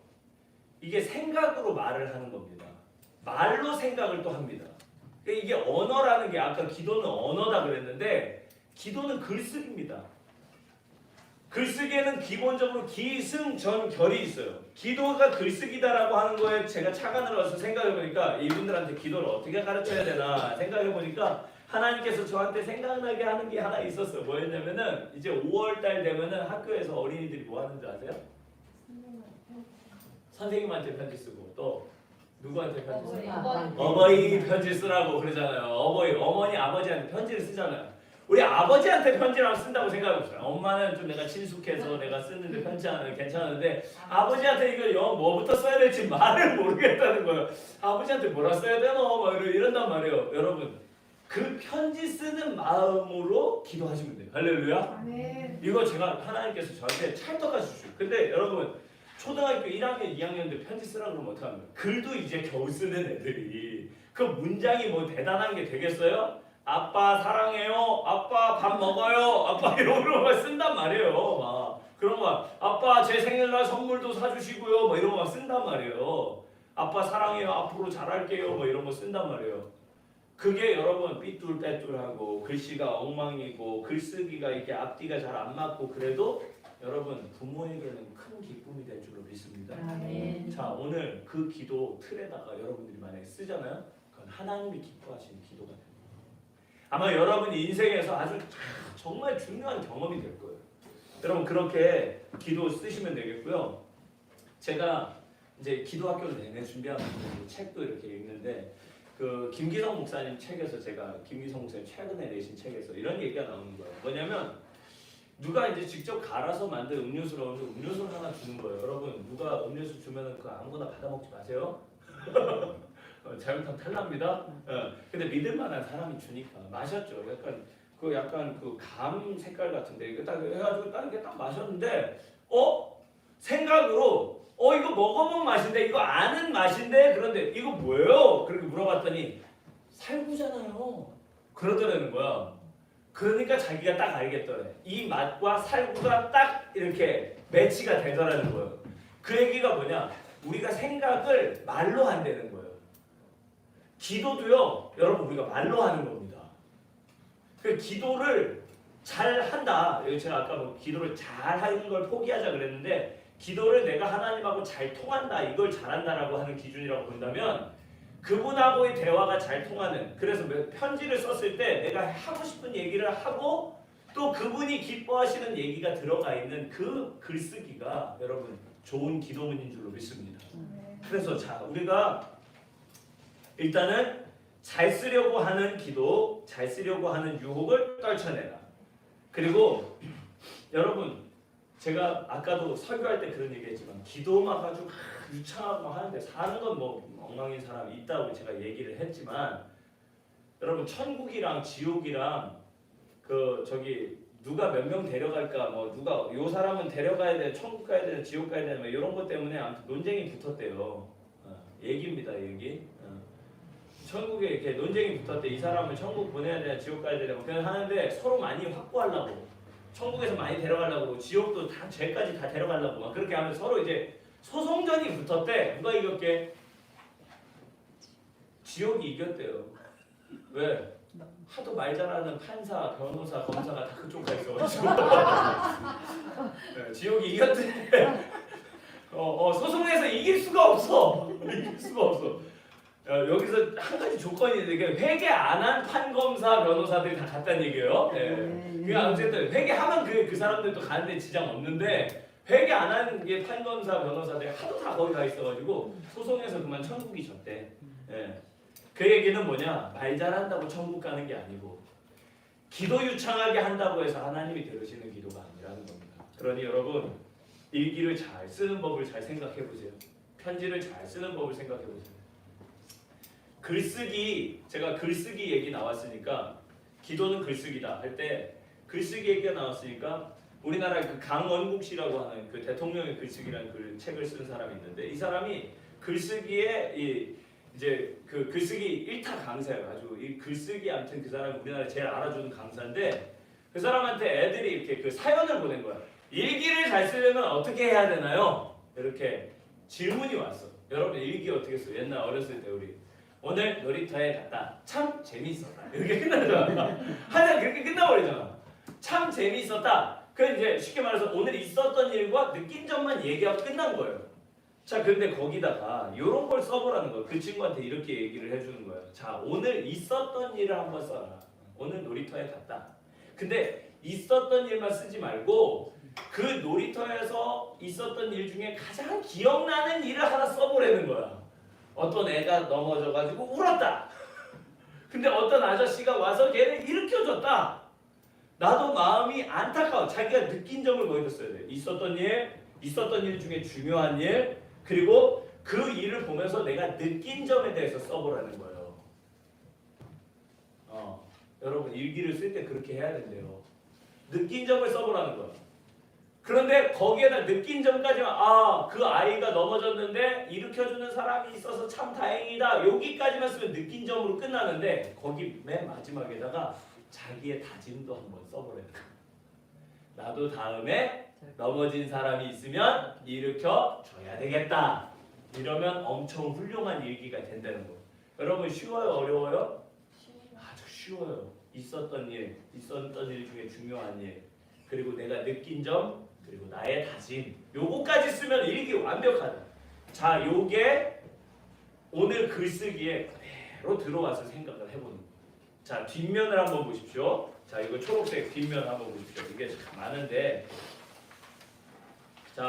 이게 생각으로 말을 하는 겁니다. 말로 생각을 또 합니다. 그러니까 이게 언어라는 게 아까 기도는 언어다 그랬는데 기도는 글쓰기입니다. 글쓰기에는 기본적으로 기승전결이 있어요. 기도가 글쓰기다라고 하는 거에 제가 착안을 해서 생각해보니까 이분들한테 기도를 어떻게 가르쳐야 되나 생각해보니까 하나님께서 저한테 생각나게 하는 게 하나 있었어요. 뭐였냐면은 이제 5월달 되면은 학교에서 어린이들이 뭐 하는지 아세요? 선생님한테 편지 쓰고 또 누구한테 편지 쓰고? 어버이 편지 쓰라고 그러잖아요. 어머니 아버지한테 편지를 쓰잖아요. 우리 아버지한테 편지를 쓴다고 생각해보세요. 엄마는 좀 내가 친숙해서 내가 쓰는데 편지하는 괜찮은데 아버지한테 이거 뭐부터 써야 될지 말을 모르겠다는 거예요. 아버지한테 뭐라 써야 되노? 막 이런단 말이에요. 여러분 그 편지 쓰는 마음으로 기도하시면 돼요. 할렐루야. 아멘. 이거 제가 하나님께서 저한테 찰떡같이 주시고 근데 여러분 초등학교 1학년 2학년 때 편지 쓰라 그러면 어떡합니까? 글도 이제 겨우 쓰는 애들이 그 문장이 뭐 대단한 게 되겠어요? 아빠 사랑해요. 아빠 밥 먹어요. 아빠 이런 거 쓴단 말이에요. 막 그런 거 아빠 제 생일날 선물도 사주시고요. 뭐 이런 거 막 쓴단 말이에요. 아빠 사랑해요. 앞으로 잘할게요. 뭐 이런 거 쓴단 말이에요. 그게 여러분 삐뚤빼뚤하고 글씨가 엉망이고 글쓰기가 이렇게 앞뒤가 잘 안 맞고 그래도 여러분 부모에게는 큰 기쁨이 될 줄로 믿습니다. 아멘. 자 오늘 그 기도 틀에다가 여러분들이 만약에 쓰잖아요. 그건 하나님이 기뻐하시는 기도가 됩니다. 아마 여러분이 인생에서 아주 정말 중요한 경험이 될 거예요. 여러분 그렇게 기도 쓰시면 되겠고요. 제가 이제 기도학교를 내내 준비하면서 책도 이렇게 읽는데 그 김기성 목사님 책에서 제가 김기성 목사님 최근에 내신 책에서 이런 얘기가 나오는 거예요. 뭐냐면 누가 이제 직접 갈아서 만든 음료수를 얻는데 음료수를 하나 주는 거예요. 여러분 누가 음료수 주면은 그 아무거나 받아 먹지 마세요. 잘못하면 탈납니다. 근데 믿을 만한 사람이 주니까 마셨죠. 약간 그 감 색깔 같은데 이거 딱 해가지고 딱 이렇게 딱 마셨는데 생각으로 이거 먹어본 맛인데 이거 아는 맛인데 그런데 이거 뭐예요? 그렇게 물어봤더니 살구잖아요. 그러더라는 거야. 그러니까 자기가 딱 알겠더래. 이 맛과 살구가 딱 이렇게 매치가 되더라는 거예요. 그 얘기가 뭐냐? 우리가 생각을 말로 한다는 거예요. 기도도요, 여러분 우리가 말로 하는 겁니다. 그 기도를 잘 한다. 제가 아까 뭐 기도를 잘 하는 걸 포기하자 그랬는데 기도를 내가 하나님하고 잘 통한다. 이걸 잘한다라고 하는 기준이라고 본다면 그분하고의 대화가 잘 통하는 그래서 편지를 썼을 때 내가 하고 싶은 얘기를 하고 또 그분이 기뻐하시는 얘기가 들어가 있는 그 글쓰기가 여러분 좋은 기도문인 줄로 믿습니다. 그래서 자 우리가 일단은 잘 쓰려고 하는 기도, 잘 쓰려고 하는 유혹을 떨쳐내라. 그리고 여러분 제가 아까도 설교할 때 그런 얘기했지만 기도만 가지고 유창하고 하는데 사는 건 뭐 엉망인 사람이 있다고 제가 얘기를 했지만 여러분 천국이랑 지옥이랑 그 저기 누가 몇 명 데려갈까 뭐 누가 요 사람은 데려가야 돼 천국 가야 돼 지옥 가야 돼 뭐 이런 것 때문에 아무튼 논쟁이 붙었대요. 얘기입니다 얘기. 천국에 이렇게 논쟁이 붙었대. 이 사람을 천국 보내야 되나 지옥 가야 되나 뭐 그냥 하는데 서로 많이 확보하려고 천국에서 많이 데려가려고 지옥도 다 죄까지 다 데려가려고 막 그렇게 하면 서로 이제 소송전이 붙었대. 누가 이겼게? 지옥이 이겼대요. 왜? 하도 말 잘하는 판사, 변호사, 검사가 다 그쪽 가 있어가지고 네, 지옥이 이겼대. 소송에서 이길 수가 없어. 이길 수가 없어. 여기서 한 가지 조건이 있는데 회개 안 한 판검사, 변호사들이 다 갔다는 얘기예요. 네. 그러니까 어쨌든 회개하면 그 사람들도 가는데 지장 없는데 회개 안 하는 게 판검사, 변호사들이 하도 다 거기 가 있어가지고 소송에서 그만 천국이 졌대. 네. 그 얘기는 뭐냐? 말 잘한다고 천국 가는 게 아니고 기도 유창하게 한다고 해서 하나님이 들으시는 기도가 아니라는 겁니다. 그러니 여러분 일기를 잘 쓰는 법을 잘 생각해 보세요. 편지를 잘 쓰는 법을 생각해 보세요. 글쓰기, 제가 글쓰기 얘기 나왔으니까 기도는 글쓰기다 할 때 글쓰기 얘기가 나왔으니까 우리나라 그 강원국 씨라고 하는 그 대통령의 글쓰기라는 그 책을 쓴 사람이 있는데 이 사람이 글쓰기에 이제 그 글쓰기 1타 강사예요. 아주 이 글쓰기 아무튼 그 사람 우리나라 제일 알아주는 강사인데 그 사람한테 애들이 이렇게 그 사연을 보낸 거야. 일기를 잘 쓰려면 어떻게 해야 되나요? 이렇게 질문이 왔어. 여러분 일기 어떻게 써요? 옛날 어렸을 때 우리 오늘 놀이터에 갔다. 참 재미있었다. 이렇게 끝나잖아. 하나 그렇게 끝나버리잖아. 참 재미있었다. 그 이제 쉽게 말해서 오늘 있었던 일과 느낀 점만 얘기하고 끝난 거예요. 자, 근데 거기다가 이런 걸 써보라는 거예요. 그 친구한테 이렇게 얘기를 해주는 거예요. 자, 오늘 있었던 일을 한번 써라. 오늘 놀이터에 갔다. 근데 있었던 일만 쓰지 말고 그 놀이터에서 있었던 일 중에 가장 기억나는 일을 하나 써보라는 거야. 어떤 애가 넘어져가지고 울었다. 근데 어떤 아저씨가 와서 걔를 일으켜줬다. 나도 마음이 안타까워. 자기가 느낀 점을 거기다 써야 돼. 있었던 일 중에 중요한 일, 그리고 그 일을 보면서 내가 느낀 점에 대해서 써보라는 거예요. 여러분 일기를 쓸 때 그렇게 해야 된대요. 느낀 점을 써보라는 거예요. 그런데 거기에다 느낀 점까지만 그 아이가 넘어졌는데 일으켜주는 사람이 있어서 참 다행이다. 여기까지만 쓰면 느낀 점으로 끝나는데 거기 맨 마지막에다가 자기의 다짐도 한번 써보라는 거예요. 나도 다음에 넘어진 사람이 있으면 일으켜줘야 되겠다. 이러면 엄청 훌륭한 일기가 된다는 거예요. 여러분 쉬워요? 어려워요? 아주 쉬워요. 있었던 일 중에 중요한 일, 그리고 내가 느낀 점, 그리고 나의 다짐, 요거까지 쓰면 일기 완벽하다. 자, 요게 오늘 글쓰기에 그대로 들어와서 생각을 해보는 거예요. 자, 뒷면을 한번 보십시오. 자, 이거 초록색 뒷면 한번 보십시오. 이게 참 많은데, 자,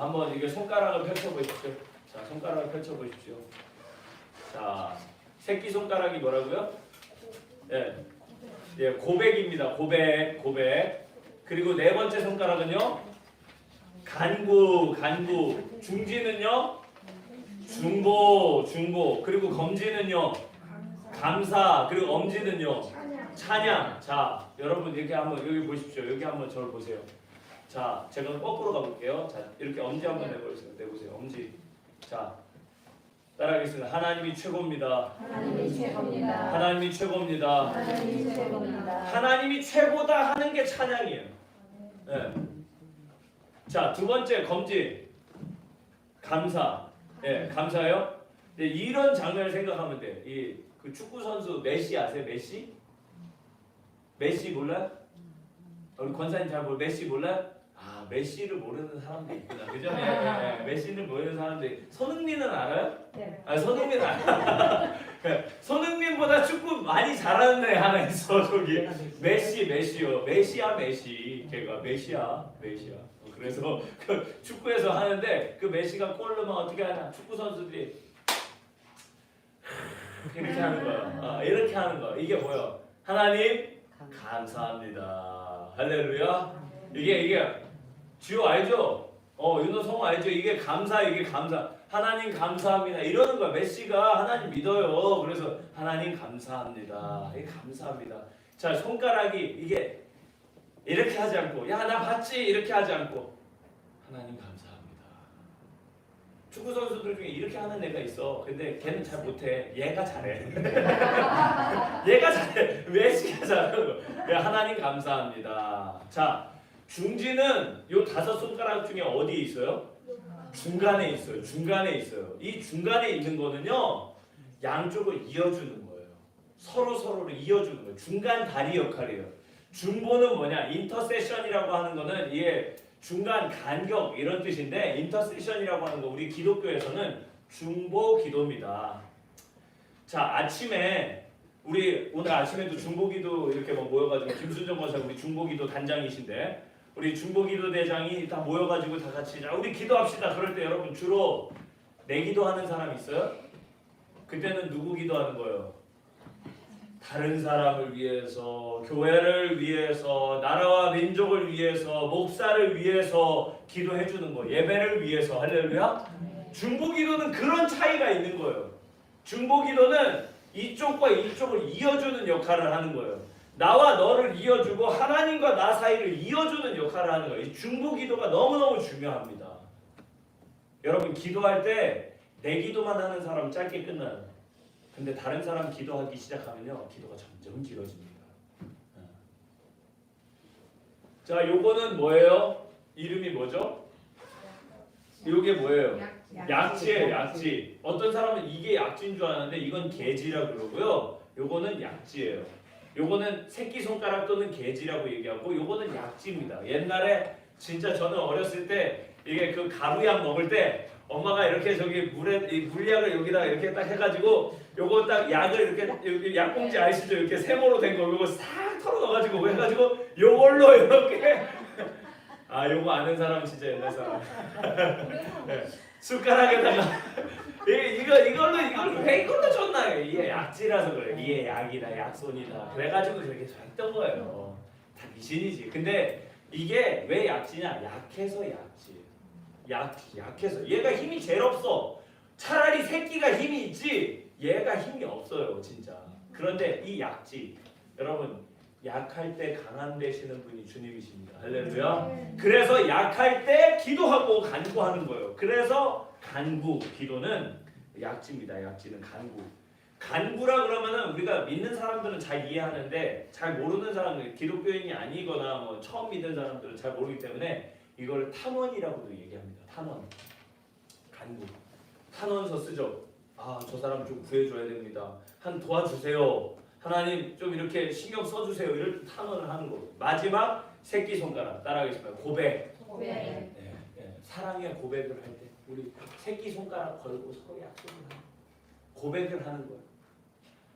한번 이게 손가락을 펼쳐보십시오. 자, 손가락을 펼쳐보십시오. 자, 새끼 손가락이 뭐라고요? 예, 고백입니다. 고백. 그리고 네 번째 손가락은요, 간구. 중지는요, 중보. 그리고 검지는요, 감사. 그리고 엄지는요, 찬양. 자, 여러분 이렇게 한번 여기 보십시오. 여기 한번 저를 보세요. 자, 제가 거꾸로 가볼게요. 자, 이렇게 엄지 한번 내보세요. 엄지. 자, 따라하겠습니다. 하나님이 최고입니다. 하나님이 최고입니다. 하나님이 최고다 하는 게 찬양이에요. 네. 자, 두 번째 검지. 감사. 네, 감사해요. 네, 이런 장면을 생각하면 돼. 그 축구 선수 메시 아세요? 메시 몰라요? 우리 권사님 잘 모르. 메시 몰라요? 메시를 모르는 사람도 있구나. 그죠? 네, 메시를 모르는 사람들. 손흥민은 알아요? 네. 손흥민 알아. 손흥민보다 축구 많이 잘하는 애 하나 있어. 저기 메시요. 메시. 걔가 메시야. 그래서 그 축구에서 하는데 그 메시가 골 넣으면 어떻게 하냐? 축구 선수들이 이렇게 하는 거야. 이렇게 하는 거. 이게 뭐야? 하나님 감사합니다. 할렐루야. 이게 주요 알죠? 윤호 성우 알죠? 이게 감사. 하나님 감사합니다. 이러는 거야. 메시가 하나님 믿어요. 그래서 하나님 감사합니다. 이게 감사합니다. 자, 손가락이 이게 이렇게 하지 않고 야, 나 봤지? 이렇게 하지 않고 하나님 감사합니다. 축구 선수들 중에 이렇게 하는 애가 있어. 근데 걔는 잘 못해. 얘가 잘해. 얘가 잘해. 메시가 잘하고. 하나님 감사합니다. 자, 중지는 요 5손가락 중에 어디에 있어요? 중간에 있어요. 중간에 있어요. 이 중간에 있는 거는요, 양쪽을 이어주는 거예요. 서로를 이어주는 거예요. 중간 다리 역할이에요. 중보는 뭐냐? 인터세션이라고 하는 거는 이게 중간 간격 이런 뜻인데, 인터세션이라고 하는 거 우리 기독교에서는 중보 기도입니다. 자, 아침에 우리 오늘 아침에도 중보기도 이렇게 막 모여가지고 김순정 권사 우리 중보기도 단장이신데 우리 중보기도 대장이 다 모여가지고 다 같이 자 우리 기도합시다. 그럴 때 여러분 주로 내 기도하는 사람 있어요? 그때는 누구 기도하는 거예요? 다른 사람을 위해서, 교회를 위해서, 나라와 민족을 위해서, 목사를 위해서 기도해 주는 거. 예배를 위해서. 할렐루야. 중보기도는 그런 차이가 있는 거예요. 중보기도는 이쪽과 이쪽을 이어주는 역할을 하는 거예요. 나와 너를 이어주고 하나님과 나 사이를 이어주는 역할을 하는 거예요. 이 중보기도가 너무너무 중요합니다. 여러분 기도할 때 내 기도만 하는 사람은 짧게 끝나요. 근데 다른 사람 기도하기 시작하면요, 기도가 점점 길어집니다. 자, 요거는 뭐예요? 이름이 뭐죠? 요게 뭐예요? 약지예요, 약지. 어떤 사람은 이게 약지인 줄 아는데 이건 개지라 그러고요. 요거는 약지예요. 요거는 새끼손가락 또는 개지라고 얘기하고 요거는 약지입니다. 옛날에 진짜 저는 어렸을 때 이게 그 가루약 먹을 때 엄마가 이렇게 저기 물에 이 물약을 여기다가 이렇게 딱 해가지고 요거 딱 약을 이렇게 약봉지 아시죠? 이렇게 세모로 된 거 요거 싹 털어 넣어가지고 해가지고 요걸로 이렇게 요거 아는 사람 진짜 옛날 사람. 네. 숟가락에다가 이걸로 왜 이걸로 줬나? 이게 약지라서 그래. 이게 약이다, 약손이다. 그래가지고 그렇게 했던 거예요. 다 미신이지. 근데 이게 왜 약지냐? 약해서 약지. 약해서 얘가 힘이 제일 없어. 차라리 새끼가 힘이 있지. 얘가 힘이 없어요, 진짜. 그런데 이 약지, 여러분 약할 때 강한 되시는 분이 주님이십니다. 할렐루야. 그래서 약할 때 기도하고 간구하는 거예요. 그래서 간구, 기도는 약지입니다. 약지는 간구. 간구라 그러면은 우리가 믿는 사람들은 잘 이해하는데 잘 모르는 사람들, 기독교인이 아니거나 뭐 처음 믿는 사람들은 잘 모르기 때문에 이걸 탄원이라고도 얘기합니다. 탄원. 간구. 탄원서 쓰죠. 저 사람 좀 구해줘야 됩니다. 도와주세요. 하나님 좀 이렇게 신경 써주세요. 이럴 때 탄원을 하는 거고. 마지막 새끼손가락 따라하겠습니다. 고백. 네. 사랑의 고백을 할 때 우리 새끼손가락 걸고 서로 약속을 하는 고백을 하는 거예요.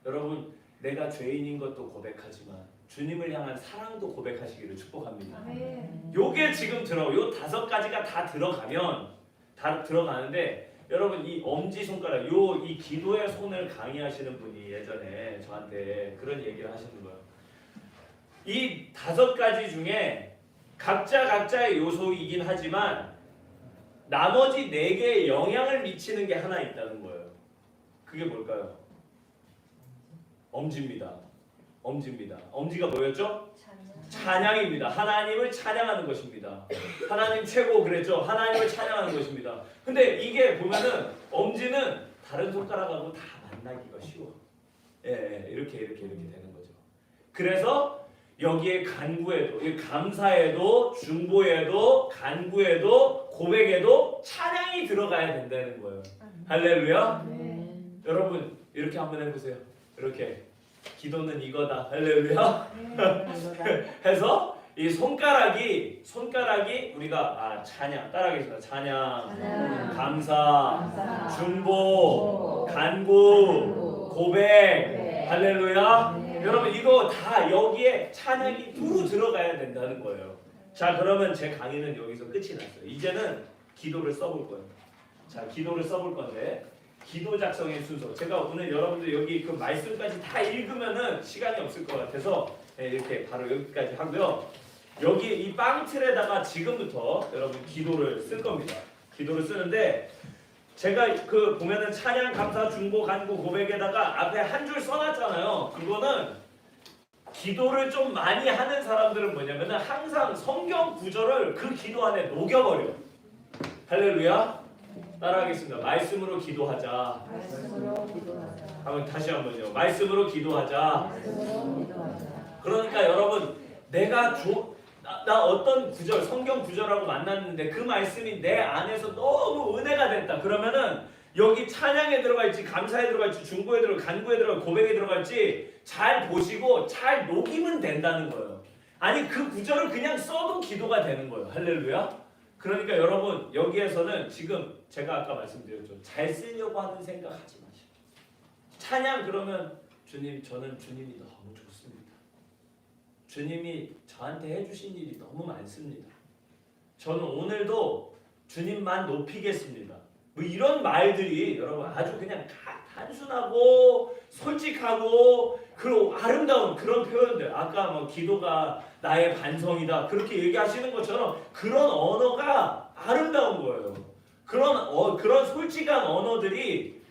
여러분 내가 죄인인 것도 고백하지만 주님을 향한 사랑도 고백하시기를 축복합니다. 요게 지금 요 5가지가 다 들어가는데 여러분 이 엄지손가락 이 기도의 손을 강의하시는 분이 예전에 저한테 그런 얘기를 하시는 거예요. 이 5가지 중에 각자의 요소이긴 하지만 나머지 4개에 영향을 미치는 게 하나 있다는 거예요. 그게 뭘까요? 엄지입니다. 엄지가 뭐였죠? 찬양입니다. 하나님을 찬양하는 것입니다. 하나님 최고 그랬죠? 하나님을 찬양하는 것입니다. 근데 이게 보면은 엄지는 다른 손가락하고 다 만나기가 쉬워. 이렇게 되는 거죠. 그래서 여기에 간구에도, 감사에도, 중보에도, 간구에도, 고백에도 찬양이 들어가야 된다는 거예요. 할렐루야. 여러분 이렇게 한번 해보세요. 이렇게 기도는 이거다. 할렐루야. 해서 이 손가락이 우리가 찬양 따라하겠습니다. 찬양, 감사, 중보, 간구, 고백. 할렐루야. 여러분 이거 다 여기에 찬양이 두루 들어가야 된다는 거예요. 자, 그러면 제 강의는 여기서 끝이 났어요. 이제는 기도를 써볼 거예요. 자, 기도를 써볼 건데 기도 작성의 순서. 제가 오늘 여러분들 여기 그 말씀까지 다 읽으면은 시간이 없을 것 같아서 이렇게 바로 여기까지 하고요. 여기 이 빵틀에다가 지금부터 여러분 기도를 쓸 겁니다. 기도를 쓰는데 제가 그 보면은 찬양, 감사, 중보, 간구, 고백에다가 앞에 한 줄 써놨잖아요. 그거는 기도를 좀 많이 하는 사람들은 뭐냐면은 항상 성경 구절을 그 기도 안에 녹여버려. 할렐루야. 따라하겠습니다. 말씀으로 기도하자. 말씀으로 기도하자. 한번 다시 한번요. 말씀으로 기도하자. 말씀으로 기도하자. 그러니까 여러분 내가 나 어떤 구절, 성경 구절하고 만났는데 그 말씀이 내 안에서 너무 은혜가 됐다. 그러면은 여기 찬양에 들어갈지 감사에 들어갈지 중보에 들어갈지 간구에 들어갈지 고백에 들어갈지 잘 보시고 잘 녹이면 된다는 거예요. 아니 그 구절을 그냥 써도 기도가 되는 거예요. 할렐루야. 그러니까 여러분 여기에서는 지금 제가 아까 말씀드렸죠. 잘 쓰려고 하는 생각하지 마시고 찬양 그러면 주님 저는 주님이 너무 좋습니다. 주님이 저한테 해주신 일이 너무 많습니다. 저는 오늘도 주님만 높이겠습니다. 뭐 이런 말들이 여러분 아주 그냥 단순하고 솔직하고 그리고 아름다운 그런 표현들. 아까 뭐 기도가 나의 반성이다 그렇게 얘기하시는 것처럼 그런 언어가 아름다운 거예요. 그런 솔직한 언어들이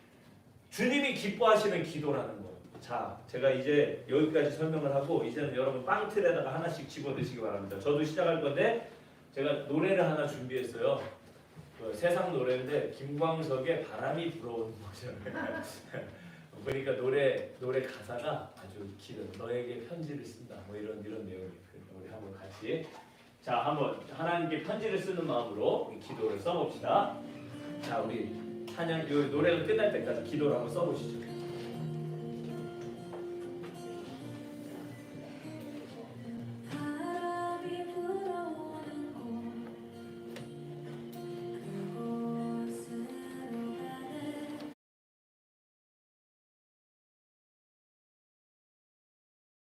주님이 기뻐하시는 기도라는 거예요. 자, 제가 이제 여기까지 설명을 하고 이제는 여러분 빵틀에다가 하나씩 집어드시기 바랍니다. 저도 시작할 건데 제가 노래를 하나 준비했어요. 그 세상 노래인데 김광석의 바람이 불어오는 거잖아요. 보니까 노래 가사가 아주 길어요. 너에게 편지를 쓴다. 뭐 이런 내용이. 우리 한번 같이 한번 하나님께 편지를 쓰는 마음으로 기도를 써봅시다. 자, 우리 찬양 이 노래가 끝날 때까지 기도를 한번 써보시죠.